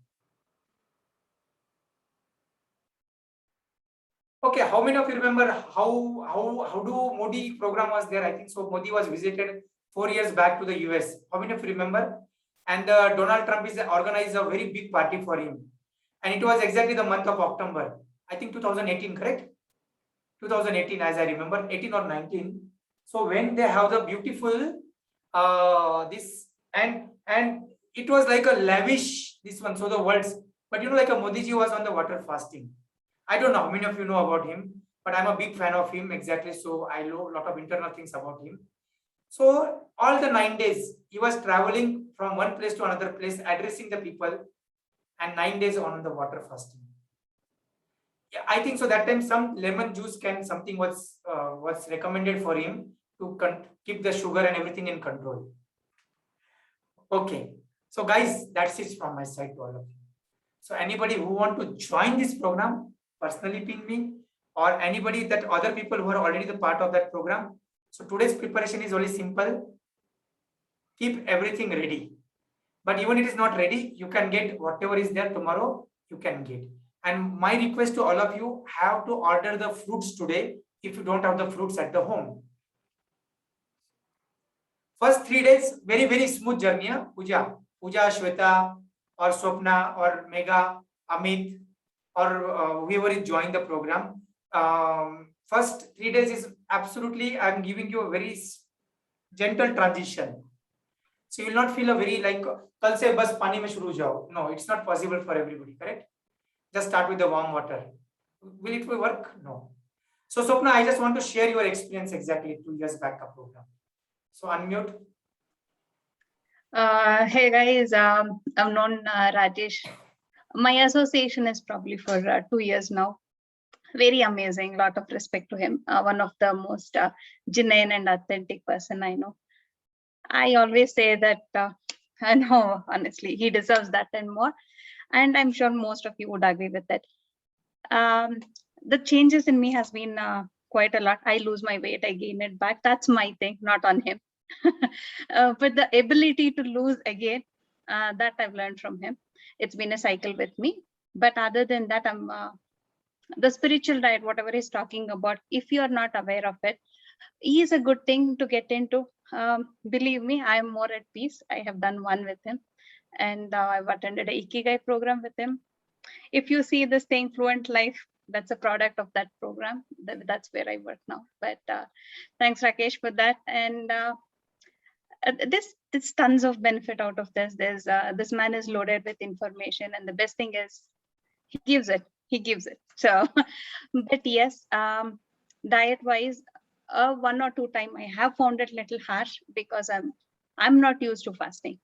Okay, how many of you remember how do Modi program was there? I think so. Modi was visited 4 years back to the US. How many of you remember? And Donald Trump is organized a very big party for him. And it was exactly the month of October. I think 2018, correct? 2018, as I remember, 18 or 19. So when they have the beautiful this and it was like a lavish this one. So the words, but like a Modiji was on the water fasting. I don't know how many of you know about him, but I'm a big fan of him exactly. So I know a lot of internal things about him. So all the 9 days, he was traveling from one place to another place, addressing the people, and 9 days on the water fasting. Yeah, I think so. That time some lemon juice something was recommended for him to keep the sugar and everything in control. Okay, so guys, that's it from my side to all of you. So anybody who want to join this program, personally ping me, or anybody that other people who are already the part of that program. So today's preparation is only simple. Keep everything ready. But even it is not ready, you can get whatever is there tomorrow, you can get. And my request to all of you, have to order the fruits today if you don't have the fruits at the home. First 3 days, very, very smooth journey. Huh? Pooja, Shweta, or Swapna, or Mega, Amit, or whoever is joining the program. First 3 days is absolutely, I'm giving you a very gentle transition. So you will not feel a very like, kal se bas pani mein shuru jao. No, it's not possible for everybody, correct? Just start with the warm water. Will it work? No. So Swapna, I just want to share your experience exactly 2 years back of program. So unmute. Hey guys, I've known Rajesh. My association is probably for 2 years now. Very amazing. Lot of respect to him. One of the most genuine and authentic person I know. I always say that I know, honestly, he deserves that and more. And I'm sure most of you would agree with that. The changes in me has been quite a lot. I lose my weight, I gain it back. That's my thing, not on him. But the ability to lose again, that I've learned from him. It's been a cycle with me. But other than that, I'm the spiritual diet, whatever he's talking about, if you're not aware of it, is a good thing to get into. Believe me, I'm more at peace. I have done one with him, and I've attended a Ikigai program with him. If you see this thing, Fluent Life, that's a product of that program. That's where I work now. But thanks, Rakesh, for that. And there's tons of benefit out of this. There's this man is loaded with information, and the best thing is he gives it. So, but yes, diet wise, 1 or 2 times I have found it little harsh because I'm not used to fasting.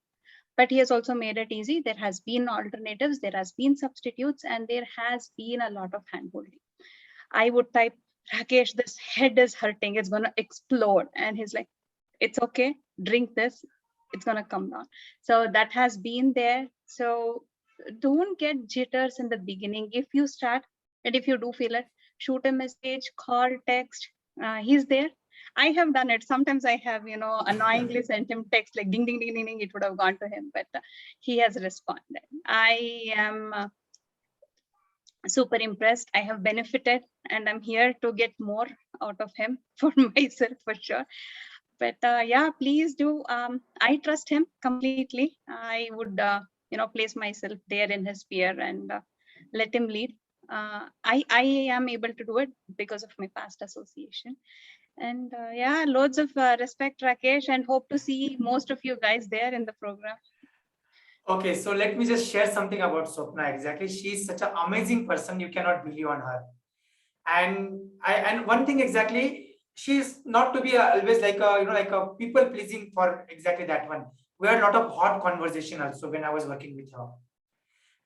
But he has also made it easy. There has been alternatives, there has been substitutes, and there has been a lot of handholding. I would type, Rakesh, this head is hurting, it's gonna explode. And he's like, it's okay, drink this, it's gonna come down. So that has been there. So don't get jitters in the beginning. If you start, and if you do feel it, shoot a message, call, text, he's there. I have done it. Sometimes I have, annoyingly sent him text like ding, ding, ding, ding, ding. It would have gone to him, but he has responded. I am super impressed. I have benefited, and I'm here to get more out of him for myself for sure. But yeah, please do. I trust him completely. I would, place myself there in his peer and let him lead. I am able to do it because of my past association. And yeah, loads of respect, Rakesh, and hope to see most of you guys there in the program. Okay, so let me just share something about Swapna. Exactly, she is such an amazing person. You cannot believe on her. And one thing exactly, she is not to be always like a people pleasing for exactly that one. We had a lot of hot conversation also when I was working with her.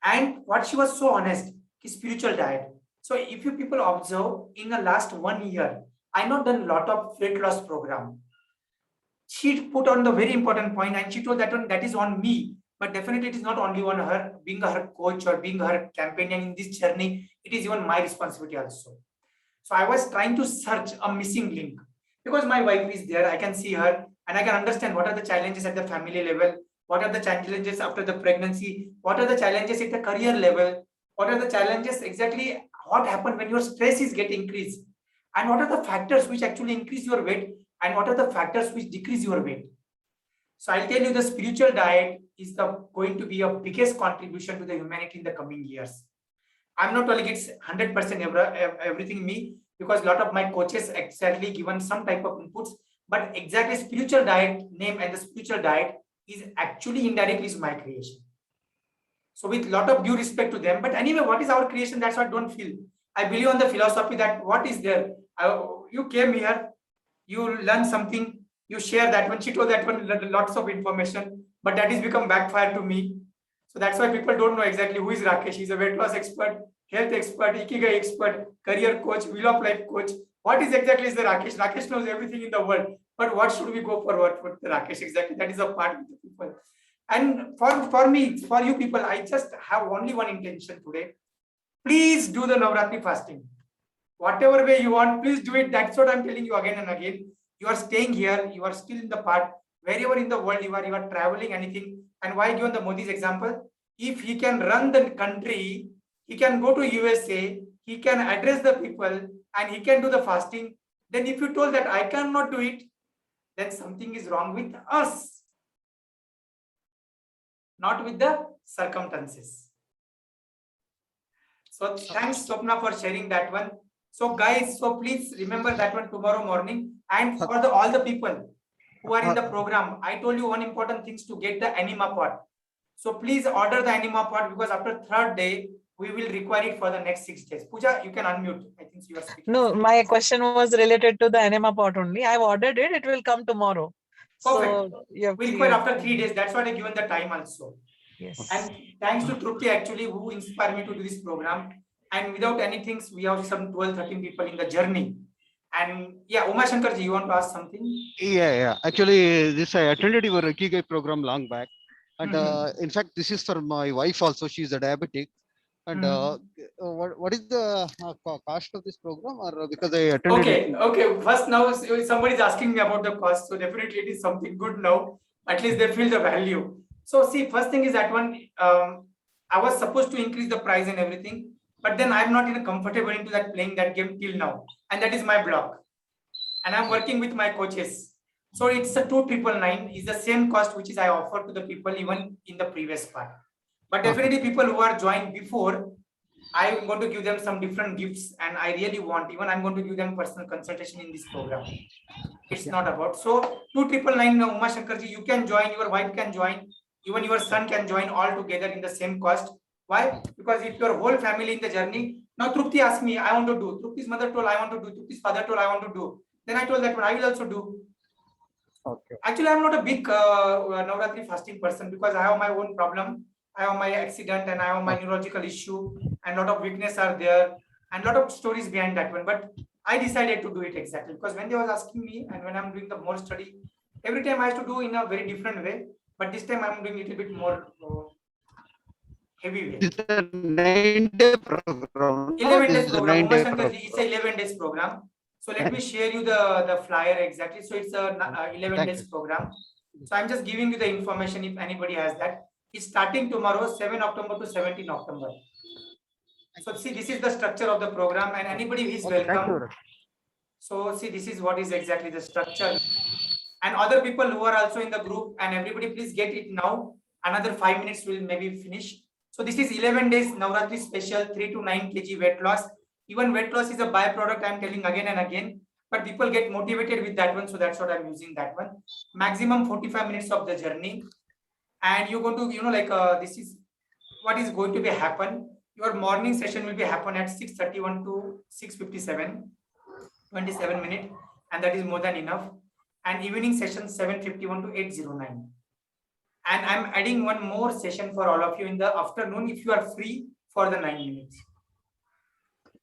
And what she was so honest, spiritual diet. So if you people observe, in the last 1 year, I not done a lot of weight loss program. She put on the very important point, and she told that one that is on me, but definitely it is not only on her. Being her coach or being her companion in this journey, it is even my responsibility also. So I was trying to search a missing link because my wife is there. I can see her and I can understand what are the challenges at the family level, what are the challenges after the pregnancy, what are the challenges at the career level, what are the challenges exactly, what happened when your stress is getting increased, and what are the factors which actually increase your weight, and what are the factors which decrease your weight. So I'll tell you, the spiritual diet is going to be a biggest contribution to the humanity in the coming years. I'm not telling it's 100% everything me, because a lot of my coaches exactly given some type of inputs, but exactly spiritual diet name and the spiritual diet is actually indirectly is my creation. So with a lot of due respect to them, but anyway, what is our creation? That's what I don't feel. I believe on the philosophy that what is there. You came here, you learn something, you share that one. She told that one lots of information, but that has become backfire to me. So that's why people don't know exactly who is Rakesh. He's a weight loss expert, health expert, Ikigai expert, career coach, wheel of life coach. What is exactly is the Rakesh? Rakesh knows everything in the world, but what should we go for? What with the Rakesh exactly? That is a part of the people. And for me, for you people, I just have only one intention today. Please do the Navratri fasting. Whatever way you want, please do it. That's what I'm telling you again and again. You are staying here. You are still in the part wherever in the world you are traveling, anything. And why given the Modi's example? If he can run the country, he can go to USA, he can address the people, and he can do the fasting. Then if you told that I cannot do it, then something is wrong with us, not with the circumstances. So thanks, Swapna, for sharing that one. So guys, so please remember that one tomorrow morning. And for all the people who are in the program, I told you one important thing is to get the anima pot. So please order the anima pot, because after third day, we will require it for the next 6 days. Pooja, you can unmute. I think you are speaking. No, my question was related to the enema pot only. I've ordered it. It will come tomorrow. Perfect. So you have We require cleared. after 3 days. That's why I given the time also. Yes. And thanks to Trupti actually, who inspired me to do this program. And without anything, we have some 12-13 people in the journey. And yeah, Uma Shankarji, you want to ask something? Yeah. Actually, this I attended your Ikigai program long back, and in fact, this is for my wife also. She is a diabetic, and what is the cost of this program? Or because I attended. Okay. First, now somebody is asking me about the cost, so definitely it is something good now. At least they feel the value. So see, first thing is that one, I was supposed to increase the price and everything, but then I'm not in a comfortable into that playing that game till now, and that is my block. And I'm working with my coaches. So it's a 2,999 is the same cost which is I offer to the people even in the previous part. But definitely people who are joined before, I'm going to give them some different gifts, and I really want, even I'm going to give them personal consultation in this program. It's not about. So 2,999, Uma Shankarji, you can join, your wife can join, even your son can join all together in the same cost. Why? Because if your whole family in the journey, now Trupti asked me, I want to do. Trupti's mother told, I want to do. Trupti's father told, I want to do. Then I told that one, I will also do. Okay. Actually, I'm not a big Navratri fasting person, because I have my own problem. I have my accident and I have my neurological issue, and a lot of weakness are there and a lot of stories behind that one. But I decided to do it exactly because when they was asking me, and when I'm doing the more study, every time I have to do in a very different way. But this time I'm doing a little bit more heavy way. It's a 9-day program. 11 days This is a program. 9-day It's a 11 days program. So let me share you the flyer exactly. So it's a 11 days program. So I'm just giving you the information if anybody has that. It's starting tomorrow, 7 October to 17 October. So see, this is the structure of the program, and anybody is welcome. So see, this is what is exactly the structure. And other people who are also in the group, and everybody please get it now. Another 5 minutes will maybe finish. So this is 11 days Navratri special, 3 to 9 kg weight loss. Even weight loss is a byproduct, I'm telling again and again, but people get motivated with that one. So that's what I'm using that one. Maximum 45 minutes of the journey. And you're going to, this is what is going to be happen. Your morning session will be happen at 6:31 to 6:57, 27 minutes, and that is more than enough. And evening session 7:51 to 8:09. And I'm adding one more session for all of you in the afternoon if you are free for the 9 minutes.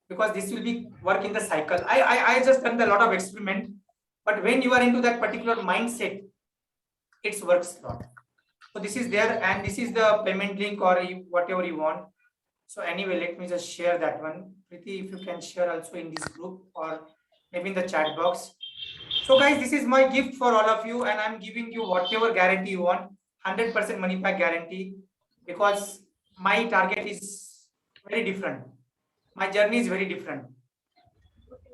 Because this will be work in the cycle. I just done a lot of experiment, but when you are into that particular mindset, it works a lot. So this is there, and this is the payment link or whatever you want. So anyway, let me just share that one. Preeti, if you can share also in this group or maybe in the chat box. So guys, this is my gift for all of you, and I'm giving you whatever guarantee you want, 100% money back guarantee, because my target is very different. My journey is very different.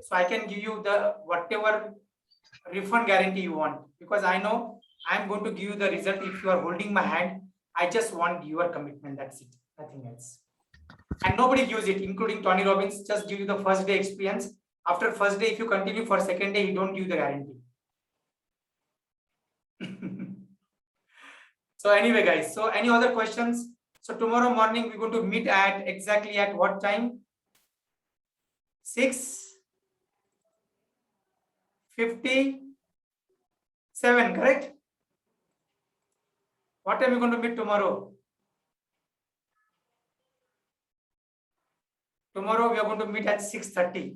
So I can give you the whatever refund guarantee you want, because I know I'm going to give you the result if you are holding my hand. I just want your commitment. That's it. Nothing else. And nobody gives it, including Tony Robbins. Just give you the first day experience. After first day, if you continue for second day, he don't give the guarantee. So anyway, guys. So any other questions? So tomorrow morning we're going to meet at exactly at what time? 6:57, correct? What time are we going to meet tomorrow? Tomorrow we are going to meet at 6:30.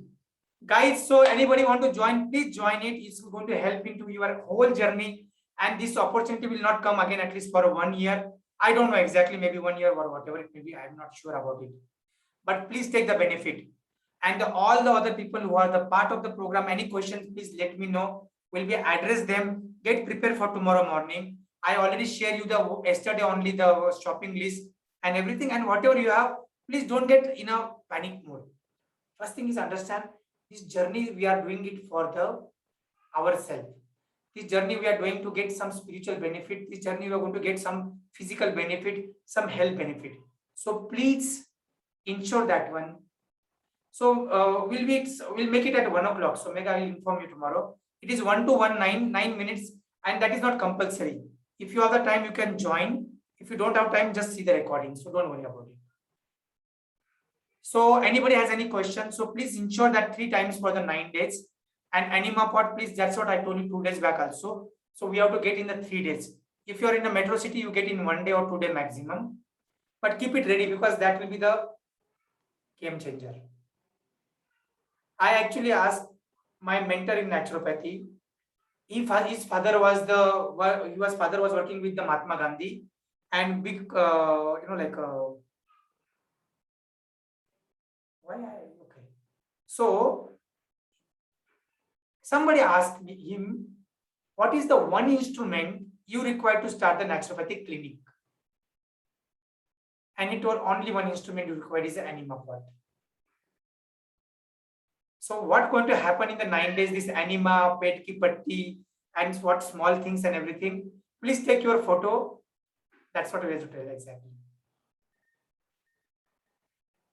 Guys, so anybody want to join, please join it. It's going to help into your whole journey. And this opportunity will not come again, at least for 1 year. I don't know exactly, maybe 1 year or whatever it may be. I'm not sure about it. But please take the benefit. And all the other people who are the part of the program, any questions, please let me know. will be address them, get prepared for tomorrow morning. I already share you the yesterday only the shopping list and everything, and whatever you have, please don't get in a panic mode. First thing is understand this journey we are doing it for the ourselves. This journey we are going to get some spiritual benefit. This journey we are going to get some physical benefit, some health benefit. So please ensure that one. So we'll make it at 1 o'clock. So Mega, I will inform you tomorrow. It is 1 to 1, 9 minutes, and that is not compulsory. If you have the time, you can join. If you don't have time, just see the recording. So don't worry about it. So anybody has any questions? So please ensure that 3 times for the 9 days. And Anima Pot, please, that's what I told you 2 days back also. So we have to get in the 3 days. If you are in a metro city, you get in 1 day or 2 day maximum. But keep it ready because that will be the game changer. I actually asked my mentor in naturopathy if his father was working with the Mahatma Gandhi and big So somebody asked him, what is the one instrument you require to start the naturopathic clinic? And he told only one instrument you require is the Anima Pot. So what's going to happen in the 9 days, this Anima, Pet Ki Patti, and what small things and everything, please take your photo. That's what we have to tell exactly.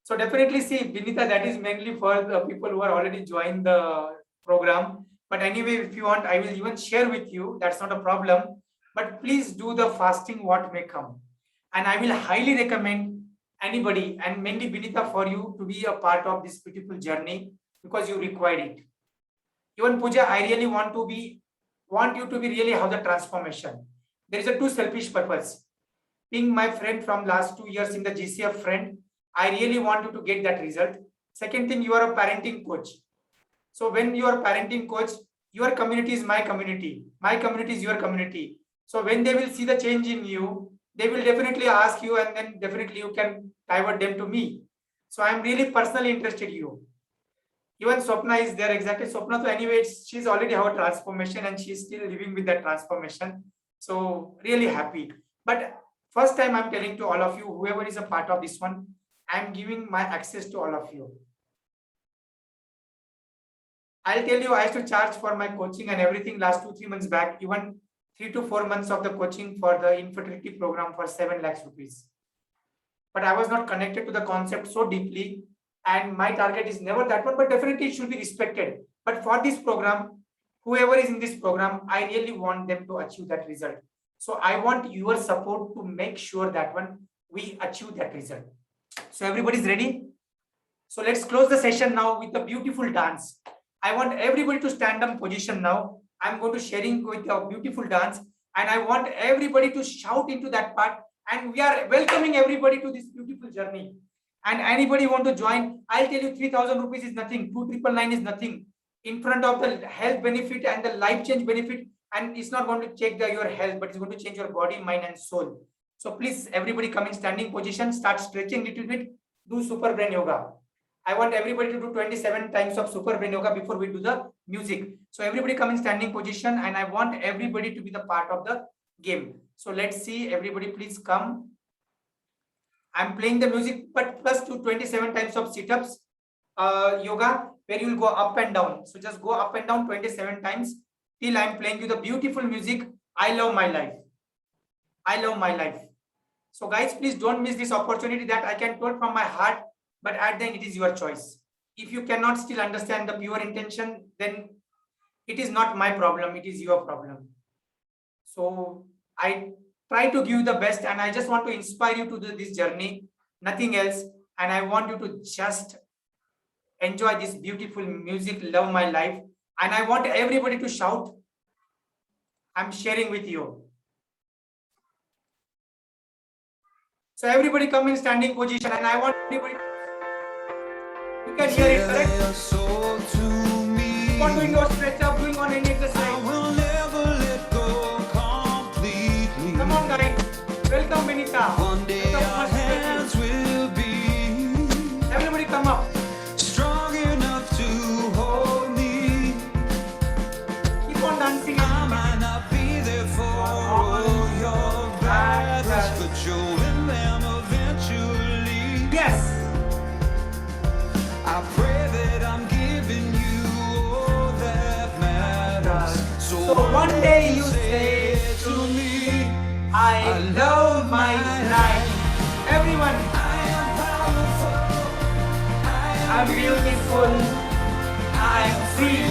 So definitely see, Vinita, that is mainly for the people who are already joined the program. But anyway, if you want, I will even share with you. That's not a problem. But please do the fasting what may come. And I will highly recommend anybody, and mainly Vinita, for you to be a part of this beautiful journey because you require it. Even Pooja, I really want you to be really have the transformation. There is a 2 selfish purpose. Being my friend from last 2 years in the GCF friend, I really want you to get that result. Second thing, you are a parenting coach. So when you are a parenting coach, your community is my community. My community is your community. So when they will see the change in you, they will definitely ask you, and then definitely you can divert them to me. So I am really personally interested in you. Even Swapna is there, exactly. Swapna, so anyway, she's already have a transformation and she's still living with that transformation. So really happy. But first time I'm telling to all of you, whoever is a part of this one, I'm giving my access to all of you. I'll tell you, I used to charge for my coaching and everything last 2-3 months back, even 3 to 4 months of the coaching for the infertility program for 7 lakhs rupees. But I was not connected to the concept so deeply, and my target is never that one, but definitely it should be respected. But for this program, whoever is in this program, I really want them to achieve that result. So I want your support to make sure that one we achieve that result. So everybody's ready? So let's close the session now with a beautiful dance. I want everybody to stand up position now. I'm going to sharing with a beautiful dance, and I want everybody to shout into that part, and we are welcoming everybody to this beautiful journey. And anybody want to join, I'll tell you 3,000 rupees is nothing, 2,999 is nothing in front of the health benefit and the life change benefit. And it's not going to check your health, but it's going to change your body, mind and soul. So please, everybody come in standing position, start stretching a little bit, do super brain yoga. I want everybody to do 27 times of super brain yoga before we do the music. So everybody come in standing position, and I want everybody to be the part of the game. So let's see, everybody please come. I'm playing the music, but plus 27 times of sit-ups, yoga, where you will go up and down. So just go up and down 27 times till I'm playing you the beautiful music. I love my life. I love my life. So guys, please don't miss this opportunity that I can tell from my heart, but at the end it is your choice. If you cannot still understand the pure intention, then it is not my problem, it is your problem. So I try to give the best, and I just want to inspire you to do this journey, nothing else. And I want you to just enjoy this beautiful music, love my life. And I want everybody to shout, I'm sharing with you. So everybody come in standing position, and I want everybody, you can hear it, correct? Keep on doing your stretch up, doing on any exercise. Come on guys, welcome Vinita. One day our hands will be Everybody come up. strong enough to hold me. Keep on dancing. So one day you say to me, I love my life. Everyone, I am powerful, I'm beautiful, I'm free.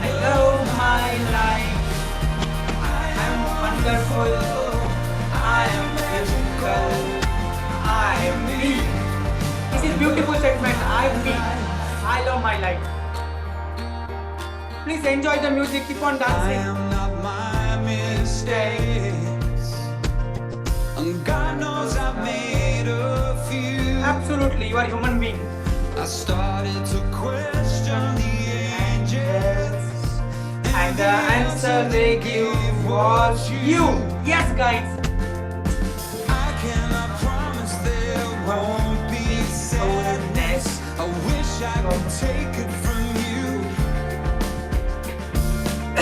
I love my life. I'm wonderful, I am physical, I am me. This is beautiful statement. I'm me. I love my life. Please enjoy the music. Keep on I dancing. am not my mistakes. And God knows I've made a few. Absolutely, you are a human being. I started to question the angels, And the answer they give was you. Yes, guys. I cannot promise there won't be sadness. I wish I could take it from you. I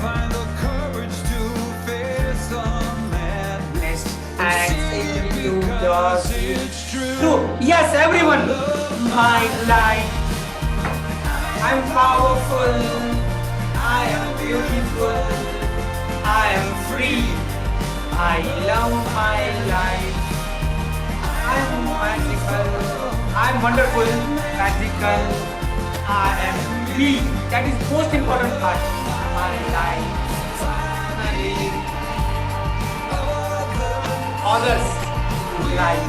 find the courage to face the madness And say it say you because just it's true. true. Yes, everyone. My life. I'm powerful. I am beautiful. I am free. I love my life. I'm magical. I'm wonderful. Magical. I am me. That is most important part. My life. Others like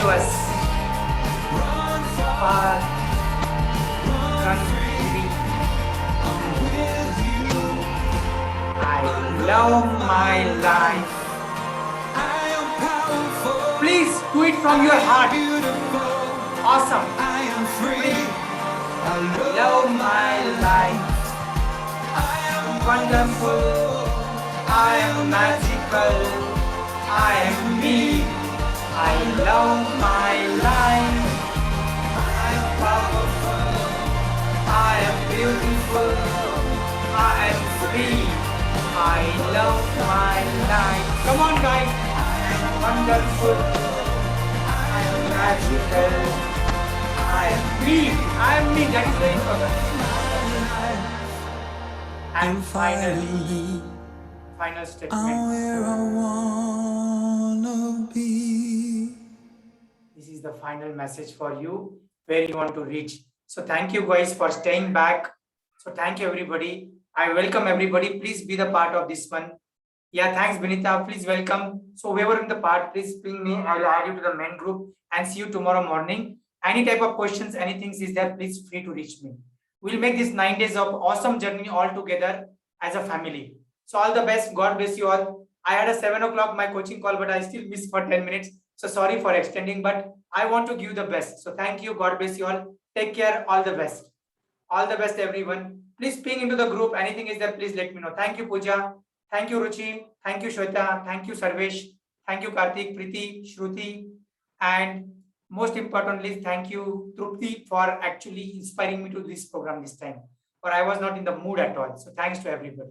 us. Far country. I love my life. I am powerful, Please do it from your heart. beautiful, Awesome. I am free. I Love my life. I am Wonderful. I am magical. I am me. I love my life. I am powerful. I am beautiful. I am free. I love my life. Come on, guys. I am wonderful. I am magical. I am me. I am me. That is very important. And finally, final I'm statement. where I wanna be. This is the final message for you where you want to reach. So thank you guys for staying back. So thank you everybody. I welcome everybody. Please be the part of this one. Yeah, thanks Benita. Please welcome. So whoever in the part, please ping me. I will add you to the main group and see you tomorrow morning. Any type of questions, anything is there, please free to reach me. We'll make this 9 days of awesome journey all together as a family. So all the best. God bless you all. I had a 7 o'clock my coaching call, but I still missed for 10 minutes. So sorry for extending, but I want to give the best. So thank you. God bless you all. Take care. All the best. All the best, everyone. Please ping into the group. Anything is there, please let me know. Thank you, Pooja. Thank you, Ruchi. Thank you, Shweta. Thank you, Sarvesh. Thank you, Karthik, Preeti, Shruti. And most importantly, thank you, Trupti, for actually inspiring me to this program this time. Or I was not in the mood at all. So thanks to everybody.